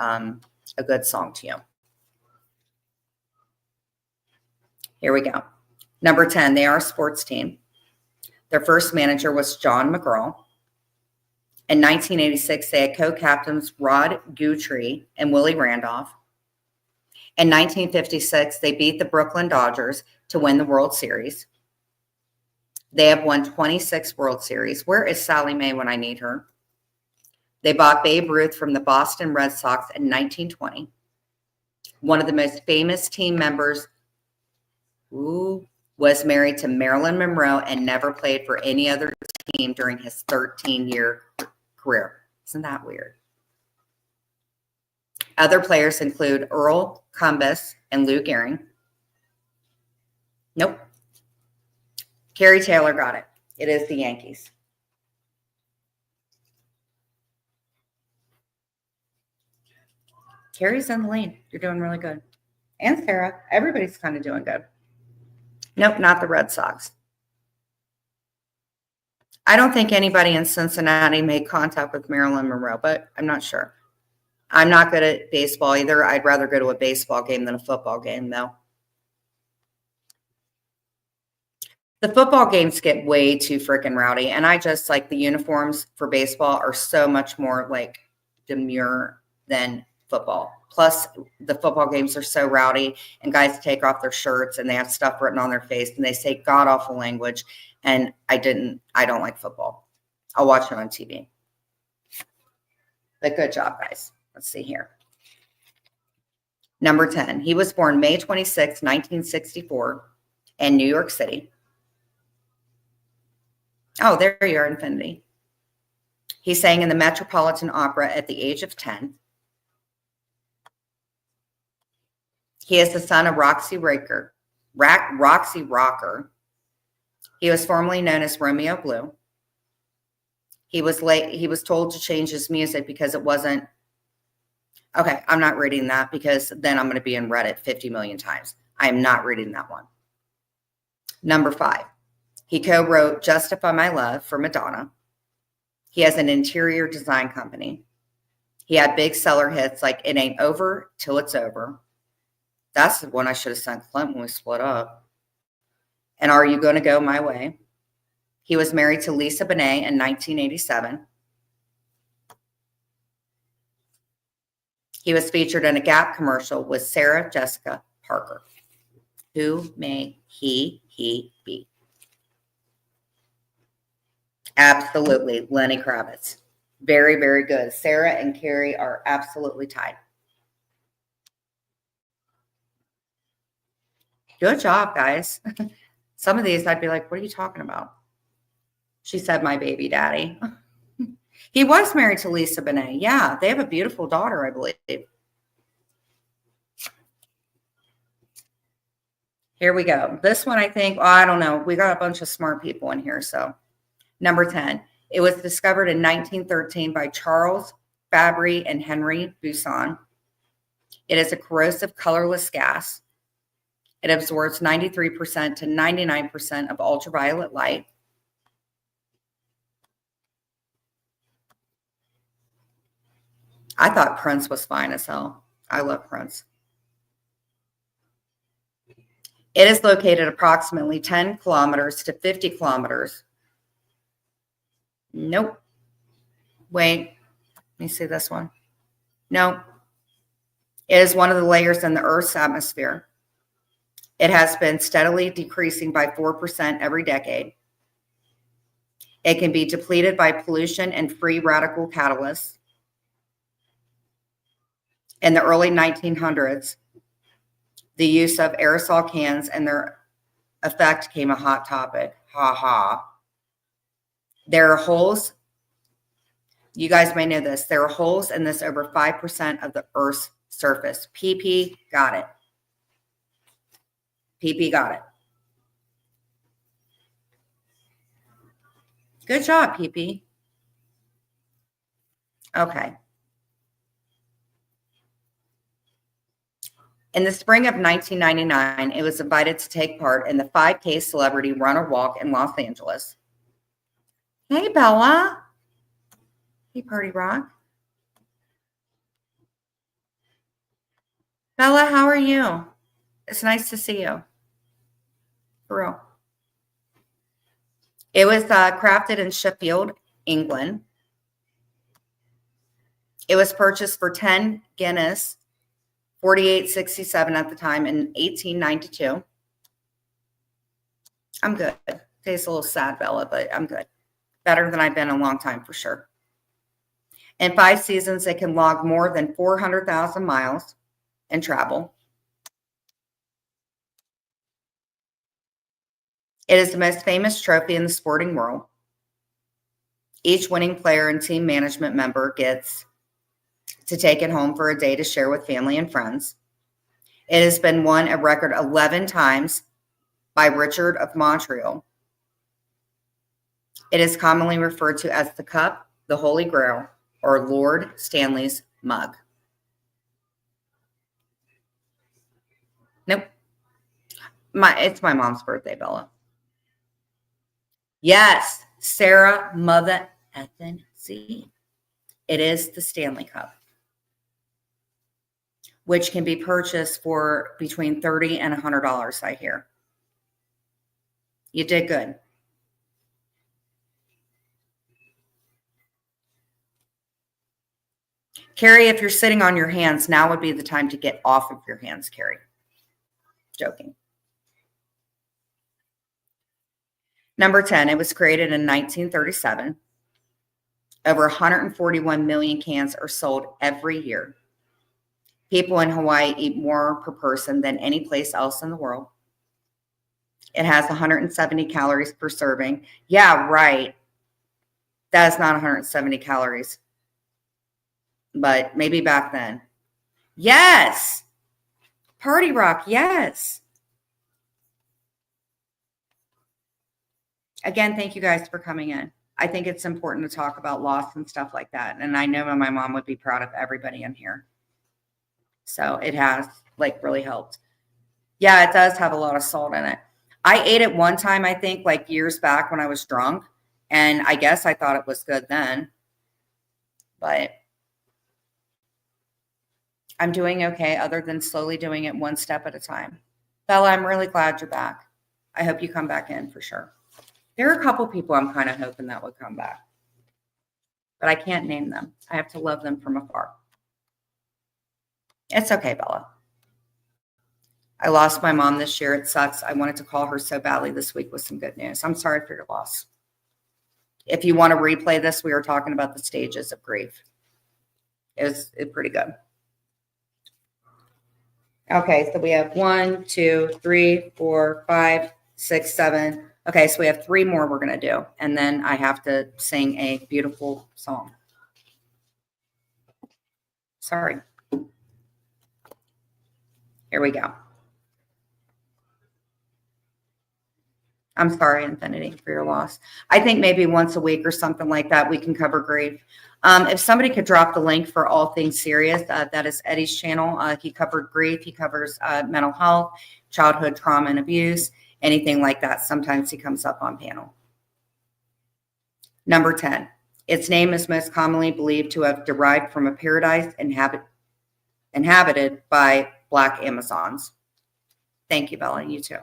good song to you. Here we go. Number 10, they are a sports team. Their first manager was John McGraw. In 1986, they had co-captains Rod Guthrie and Willie Randolph. In 1956, they beat the Brooklyn Dodgers to win the World Series. They have won 26 World Series. Where is Sally Mae when I need her? They bought Babe Ruth from the Boston Red Sox in 1920. One of the most famous team members was married to Marilyn Monroe and never played for any other team during his 13-year career. Isn't that weird? Other players include Earl Cumbus and Lou Gehrig. Nope. Carrie Taylor got it. It is the Yankees. Carrie's in the lead. You're doing really good. And Sarah. Everybody's kind of doing good. Nope, not the Red Sox. I don't think anybody in Cincinnati made contact with Marilyn Monroe, but I'm not sure. I'm not good at baseball either. I'd rather go to a baseball game than a football game, though. The football games get way too freaking rowdy, and I just like the uniforms for baseball are so much more like demure than football. Plus, the football games are so rowdy, and guys take off their shirts and they have stuff written on their face and they say god awful language. And I don't like football. I'll watch it on TV. But good job, guys. Let's see here. Number 10. He was born May 26, 1964 in New York City. Oh, there you are, Infinity. He sang in the Metropolitan Opera at the age of 10. He is the son of Roxy Rocker. He was formerly known as Romeo Blue. He was told to change his music because it wasn't. Okay, I'm not reading that because then I'm going to be in Reddit 50 million times. I am not reading that one. Number 5. He co-wrote Justify My Love for Madonna. He has an interior design company. He had big seller hits like It Ain't Over Till It's Over. That's the one I should have sent Clint when we split up. And Are You Gonna Go My Way? He was married to Lisa Bonet in 1987. He was featured in a Gap commercial with Sarah Jessica Parker. Who may he be? Absolutely, Lenny Kravitz. Very, very good. Sarah and Carrie are absolutely tied. Good job, guys. Some of these I'd be like, what are you talking about? She said, my baby daddy. He was married to Lisa Bonet. Yeah, they have a beautiful daughter, I believe. Here we go. This one, I think, I don't know. We got a bunch of smart people in here. So number 10, it was discovered in 1913 by Charles Fabry and Henry Buisson. It is a corrosive, colorless gas. It absorbs 93% to 99% of ultraviolet light. I thought Prince was fine as hell. I love Prince. It is located approximately 10 kilometers to 50 kilometers. Nope. Wait, let me see this one. Nope. It is one of the layers in the Earth's atmosphere. It has been steadily decreasing by 4% every decade. It can be depleted by pollution and free radical catalysts. In the early 1900s, the use of aerosol cans and their effect became a hot topic. Ha ha. There are holes. You guys may know this. There are holes in this over 5% of the Earth's surface. PP got it. PP got it. Good job, PP. Okay. In the spring of 1999, it was invited to take part in the 5K Celebrity Run or Walk in Los Angeles. Hey, Bella. Hey, Party Rock. Bella, how are you? It's nice to see you. For real. It was crafted in Sheffield, England. It was purchased for 10 Guinness, 48.67 at the time in 1892. I'm good. Today's a little sad, Bella, but I'm good. Better than I've been in a long time for sure. In 5 seasons, it can log more than 400,000 miles and travel. It is the most famous trophy in the sporting world. Each winning player and team management member gets to take it home for a day to share with family and friends. It has been won a record 11 times by Richard of Montreal. It is commonly referred to as the Cup, the Holy Grail, or Lord Stanley's mug. Nope. It's my mom's birthday, Bella. Yes, Sarah Mother Ethan C. It is the Stanley Cup, which can be purchased for between $30 and $100, I hear. You did good. Carrie, if you're sitting on your hands, now would be the time to get off of your hands, Carrie. Joking. Number 10, it was created in 1937. Over 141 million cans are sold every year. People in Hawaii eat more per person than any place else in the world. It has 170 calories per serving. Yeah, right. That is not 170 calories. But maybe back then. Yes. Party Rock, yes. Again, thank you guys for coming in. I think it's important to talk about loss and stuff like that. And I know my mom would be proud of everybody in here. So it has really helped. Yeah, it does have a lot of salt in it. I ate it one time, I think, years back when I was drunk. And I guess I thought it was good then. But I'm doing okay other than slowly doing it one step at a time. Bella, I'm really glad you're back. I hope you come back in for sure. There are a couple people I'm kind of hoping that would come back. But I can't name them. I have to love them from afar. It's okay, Bella. I lost my mom this year. It sucks. I wanted to call her so badly this week with some good news. I'm sorry for your loss. If you want to replay this, we were talking about the stages of grief. It's pretty good. Okay, so we have 1, 2, 3, 4, 5, 6, 7. Okay, so we have 3 more we're going to do. And then I have to sing a beautiful song. Sorry. Here we go. I'm sorry, Infinity, for your loss. I think maybe once a week or something like that, we can cover grief. If somebody could drop the link for All Things Serious, that is Eddie's channel. He covered grief. He covers mental health, childhood trauma and abuse, anything like that. Sometimes he comes up on panel. Number 10, its name is most commonly believed to have derived from a paradise inhabited by Black Amazons. Thank you, Bella. You too.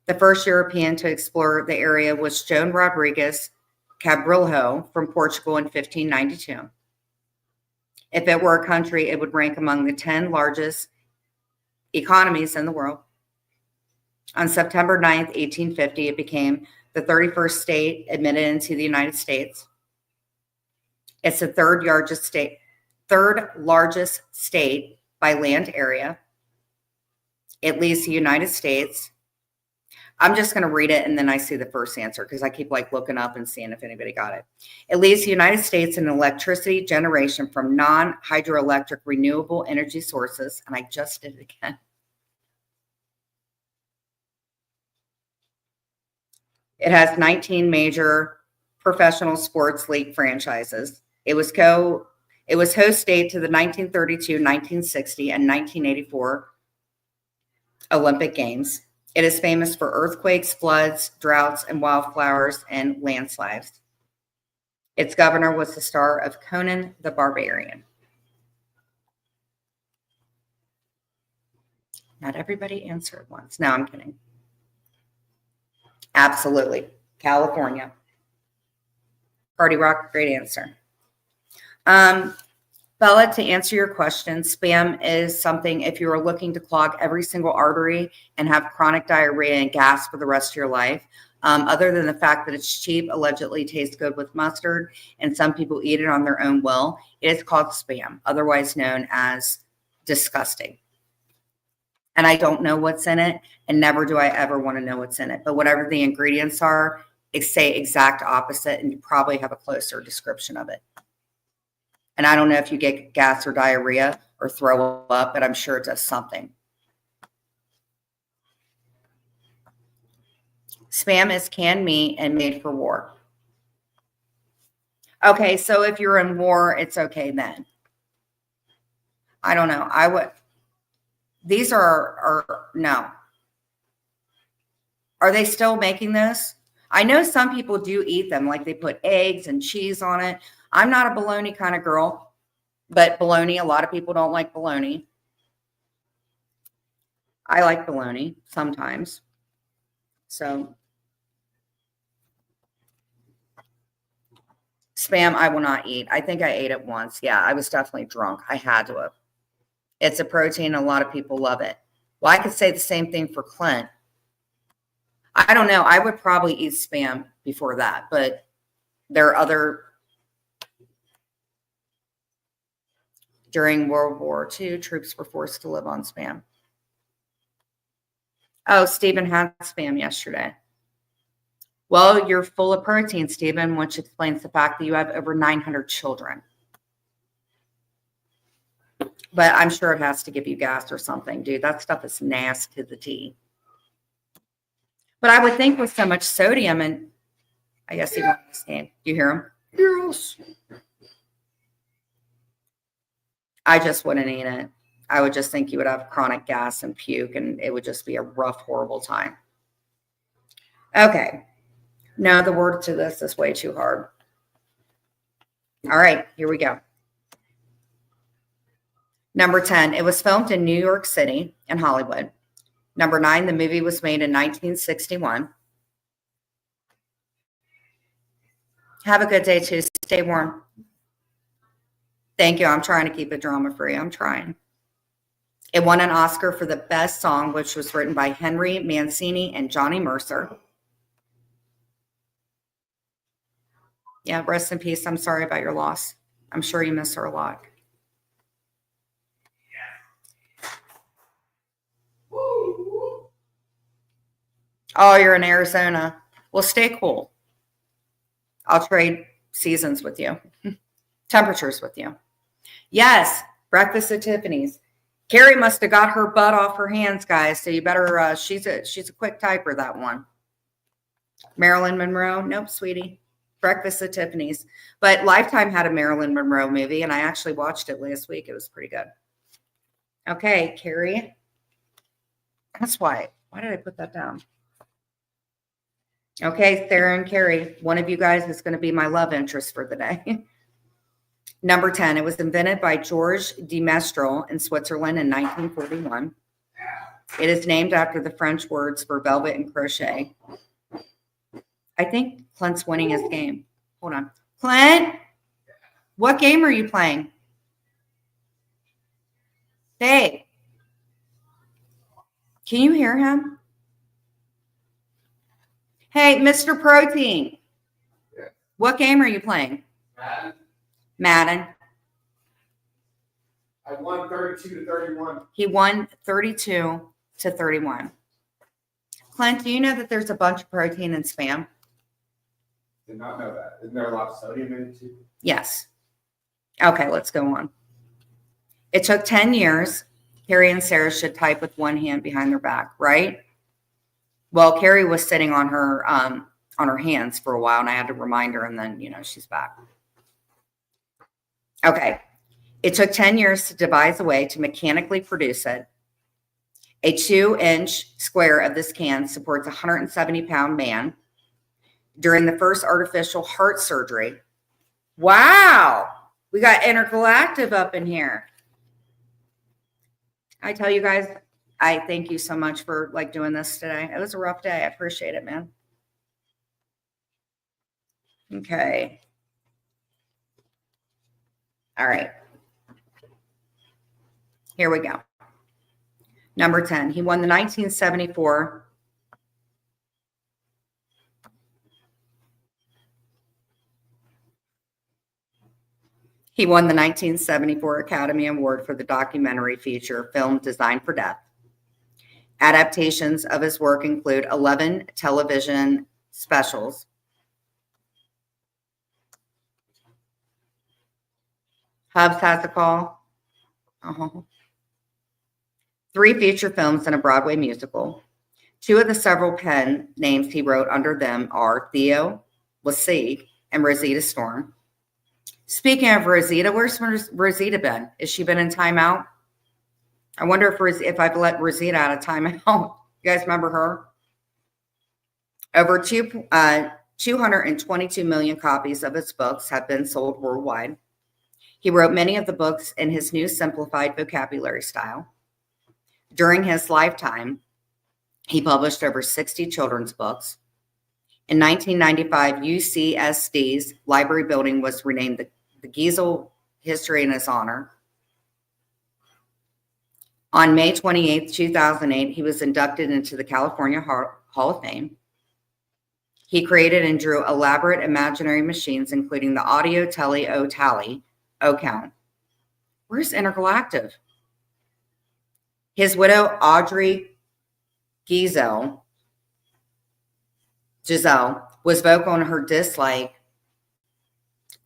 The first European to explore the area was João Rodrigues Cabrillo from Portugal in 1592. If it were a country, it would rank among the 10 largest economies in the world. On September 9th, 1850, it became the 31st state admitted into the United States. It's the third largest state by land area. It leads the United States. I'm just going to read it and then I see the first answer because I keep looking up and seeing if anybody got it. It leads the United States in electricity generation from non-hydroelectric renewable energy sources. And I just did it again. It has 19 major professional sports league franchises. It was host state to the 1932, 1960, and 1984 Olympic Games. It is famous for earthquakes, floods, droughts, and wildflowers and landslides. Its governor was the star of Conan the Barbarian. Not everybody answered once. No, I'm kidding. Absolutely. California. Party Rock, great answer. Bella, to answer your question, spam is something, if you are looking to clog every single artery and have chronic diarrhea and gas for the rest of your life, Other than the fact that it's cheap, allegedly tastes good with mustard, and some people eat it on their own will, it is called Spam, otherwise known as disgusting. And I don't know what's in it, and never do I ever want to know what's in it. But whatever the ingredients are, say exact opposite, and you probably have a closer description of it. And I don't know if you get gas or diarrhea or throw up, but I'm sure it does something. Spam is canned meat and made for war. Okay, so if you're in war, it's okay then. I don't know. I would. These are no. Are they still making this? I know some people do eat them, like they put eggs and cheese on it. I'm not a bologna kind of girl, but bologna, a lot of people don't like bologna. I like bologna sometimes. So Spam, I will not eat. I think I ate it once. Yeah, I was definitely drunk. I had to have. It's a protein. A lot of people love it. Well, I could say the same thing for Clint. I don't know. I would probably eat Spam before that, but there are other. During World War II, troops were forced to live on Spam. Oh, Stephen had Spam yesterday. Well, you're full of protein, Stephen, which explains the fact that you have over 900 children. But I'm sure it has to give you gas or something, dude. That stuff is nasty to the T. But I would think with so much sodium, and I guess he won't understand. Do you hear him? Yes. I just wouldn't eat it. I would just think you would have chronic gas and puke, and it would just be a rough, horrible time. Okay. No, the word to this is way too hard. All right, here we go. Number 10, it was filmed in New York City and Hollywood. Number 9, the movie was made in 1961. Have a good day, too. Stay warm. Thank you. I'm trying to keep it drama-free. I'm trying. It won an Oscar for the best song, which was written by Henry Mancini and Johnny Mercer. Yeah, rest in peace. I'm sorry about your loss. I'm sure you miss her a lot. Oh, you're in Arizona. Well, stay cool. I'll trade seasons with you. Temperatures with you. Yes, breakfast at Tiffany's. Carrie must have got her butt off her hands, guys. So you better, she's a quick typer, that one. Marilyn Monroe. Nope, sweetie. Breakfast at Tiffany's. But Lifetime had a Marilyn Monroe movie, and I actually watched it last week. It was pretty good. Okay, Carrie. That's why. Why did I put that down? Okay, Sarah and Carrie. One of you guys is going to be my love interest for the day. Number 10, it was invented by Georges de Mestral in Switzerland in 1941. It is named after the French words for velvet and crochet. I think Clint's winning his game. Hold on. Clint, what game are you playing? Hey, can you hear him? Hey, Mr. Protein. Yeah. What game are you playing? Madden. I won 32-31. He won 32-31. Clint, do you know that there's a bunch of protein in Spam? Did not know that. Isn't there a lot of sodium in it too? Yes. Okay, let's go on. It took 10 years. Carrie and Sarah should type with one hand behind their back, right? Well, Carrie was sitting on her hands for a while, and I had to remind her, and then, she's back. Okay. It took 10 years to devise a way to mechanically produce it. A 2-inch square of this can supports a 170-pound man. During the first artificial heart surgery. Wow. We got Intergalactive up in here. I tell you guys, I thank you so much for doing this today. It was a rough day. I appreciate it, man. Okay. All right. Here we go. Number 10. He won the 1974 He won the 1974 Academy Award for the documentary feature film Designed for Death. Adaptations of his work include 11 television specials, Hubs Has a Call, 3 feature films, and a Broadway musical. 2 of the several pen names he wrote under them are Theo Lassigue and Rosita Storm. Speaking of Rosita, where's Rosita been? Has she been in timeout? I wonder if I've let Rosita out of timeout. You guys remember her? Over 222 million copies of his books have been sold worldwide. He wrote many of the books in his new simplified vocabulary style. During his lifetime, he published over 60 children's books. In 1995, UCSD's library building was renamed the Giesel History in his honor. On May 28, 2008, he was inducted into the California Hall of Fame. He created and drew elaborate imaginary machines, including the Audio Telly O-Tally O-Count. Where's Intergalactive? His widow, Audrey Giselle, was vocal in her dislike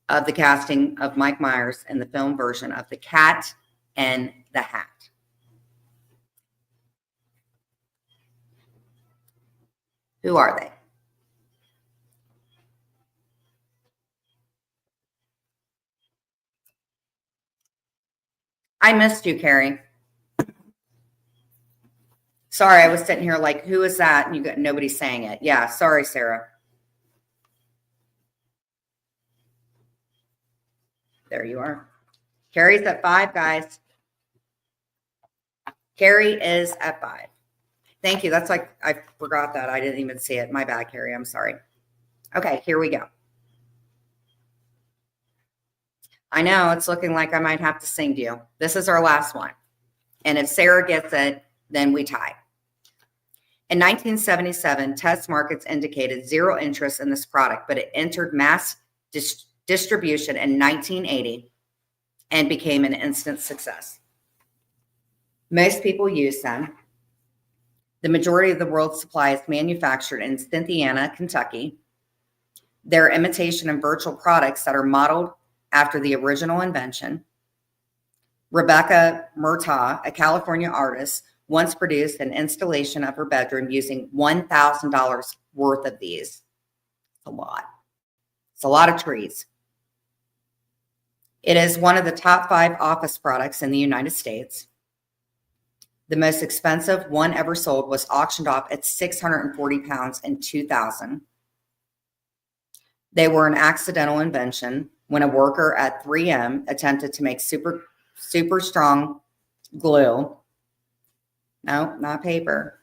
of the casting of Mike Myers in the film version of The Cat and the Hat. Who are they? I missed you, Carrie. Sorry, I was sitting here like, who is that? And you got nobody saying it. Yeah, sorry, Sarah. There you are. Carrie's at 5, guys. Carrie is at 5. Thank you. That's like, I forgot that. I didn't even see it. My bad, Carrie. I'm sorry. Okay, here we go. I know it's looking like I might have to sing to you. This is our last one. And if Sarah gets it, then we tie. In 1977, test markets indicated zero interest in this product, but it entered mass distribution in 1980 and became an instant success. Most people use them. The majority of the world's supply is manufactured in Cynthiana, Kentucky. They're imitation and virtual products that are modeled after the original invention. Rebecca Murtaugh, a California artist, once produced an installation of her bedroom using $1,000 worth of these. It's a lot. It's a lot of trees. It is one of the top 5 office products in the United States. The most expensive one ever sold was auctioned off at 640 pounds in 2000. They were an accidental invention when a worker at 3M attempted to make super strong glue. No, not paper.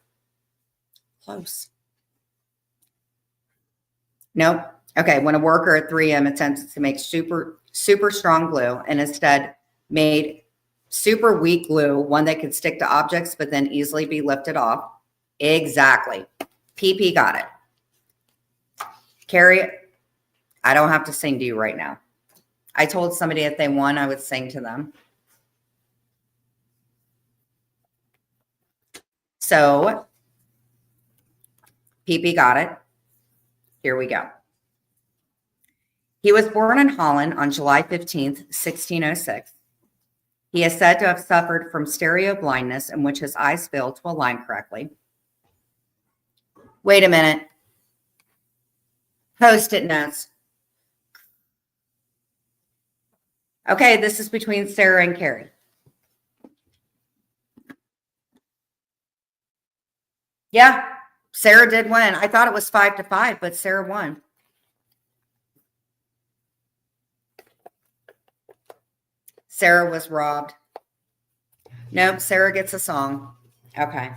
Close. Nope. Okay, when a worker at 3M attempted to make super strong glue and instead made super weak glue, one that could stick to objects but then easily be lifted off. Exactly. PP got it. Carrie, I don't have to sing to you right now. I told somebody if they won, I would sing to them. So, PP got it. Here we go. He was born in Holland on July 15th, 1606. He is said to have suffered from stereo blindness in which his eyes failed to align correctly. Wait a minute. Post-it notes. Okay, this is between Sarah and Carrie. Yeah, Sarah did win. I thought it was 5-5, but Sarah won. Sarah was robbed. Nope, Sarah gets a song. Okay.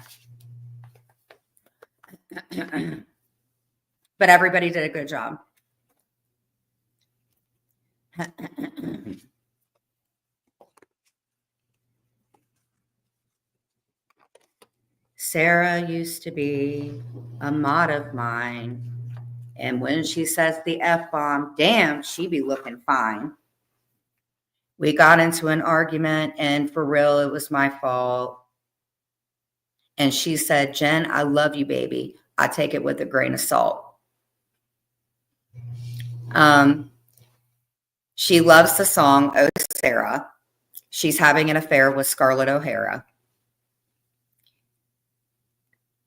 But everybody did a good job. Sarah used to be a mod of mine. And when she says the F-bomb, damn, she be looking fine. We got into an argument, and for real, it was my fault. And she said, Jen, I love you, baby. I take it with a grain of salt. She loves the song, Oh, Sarah. She's having an affair with Scarlett O'Hara.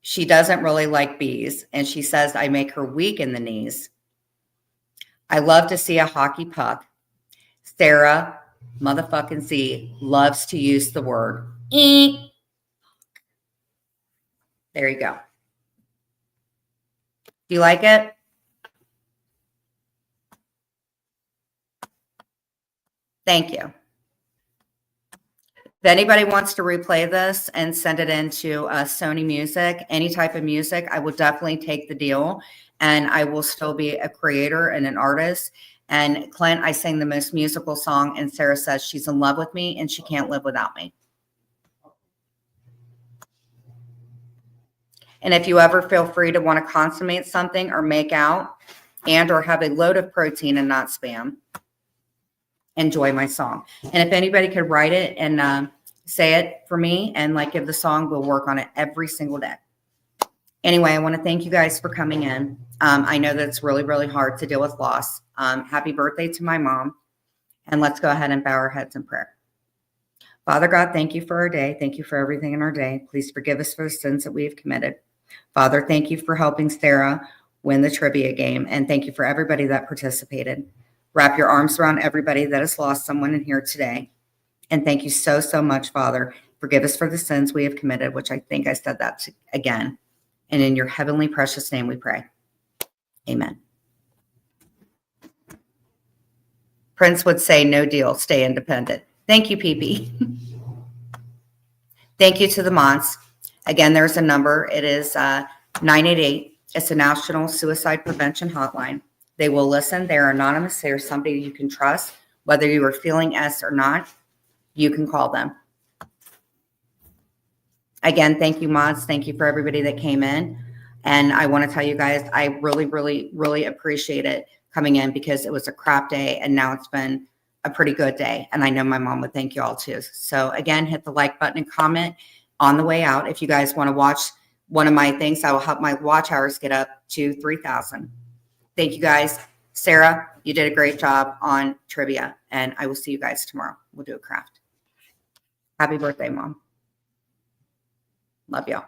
She doesn't really like bees, and she says I make her weak in the knees. I love to see a hockey puck. Sarah, motherfucking C, loves to use the word eek. There you go. Do you like it? Thank you. If anybody wants to replay this and send it into Sony Music, any type of music, I will definitely take the deal, and I will still be a creator and an artist. And Clint, I sang the most musical song, and Sarah says she's in love with me and she can't live without me. And if you ever feel free to want to consummate something or make out and or have a load of protein and not spam, enjoy my song. And if anybody could write it and say it for me and like give the song, we'll work on it every single day. Anyway, I want to thank you guys for coming in. I know that it's really, really hard to deal with loss. Happy birthday to my mom. And let's go ahead and bow our heads in prayer. Father God, thank you for our day. Thank you for everything in our day. Please forgive us for the sins that we have committed. Father, thank you for helping Sarah win the trivia game. And thank you for everybody that participated. Wrap your arms around everybody that has lost someone in here today. And thank you so, so much, Father. Forgive us for the sins we have committed, which I think I said that again. And in your heavenly precious name we pray. Amen. Prince would say, no deal, stay independent. Thank you, PP. Thank you to the mods. Again, there's a number. It is 988. It's a National Suicide Prevention Hotline. They will listen. They're anonymous. They're somebody you can trust. Whether you are feeling S or not, you can call them. Again, thank you, mods. Thank you for everybody that came in. And I want to tell you guys, I really, really, really appreciate it coming in because it was a crap day and now it's been a pretty good day. And I know my mom would thank you all too. So again, hit the like button and comment on the way out. If you guys want to watch one of my things, I will help my watch hours get up to 3,000. Thank you guys. Sarah, you did a great job on trivia and I will see you guys tomorrow. We'll do a craft. Happy birthday, Mom. Love y'all.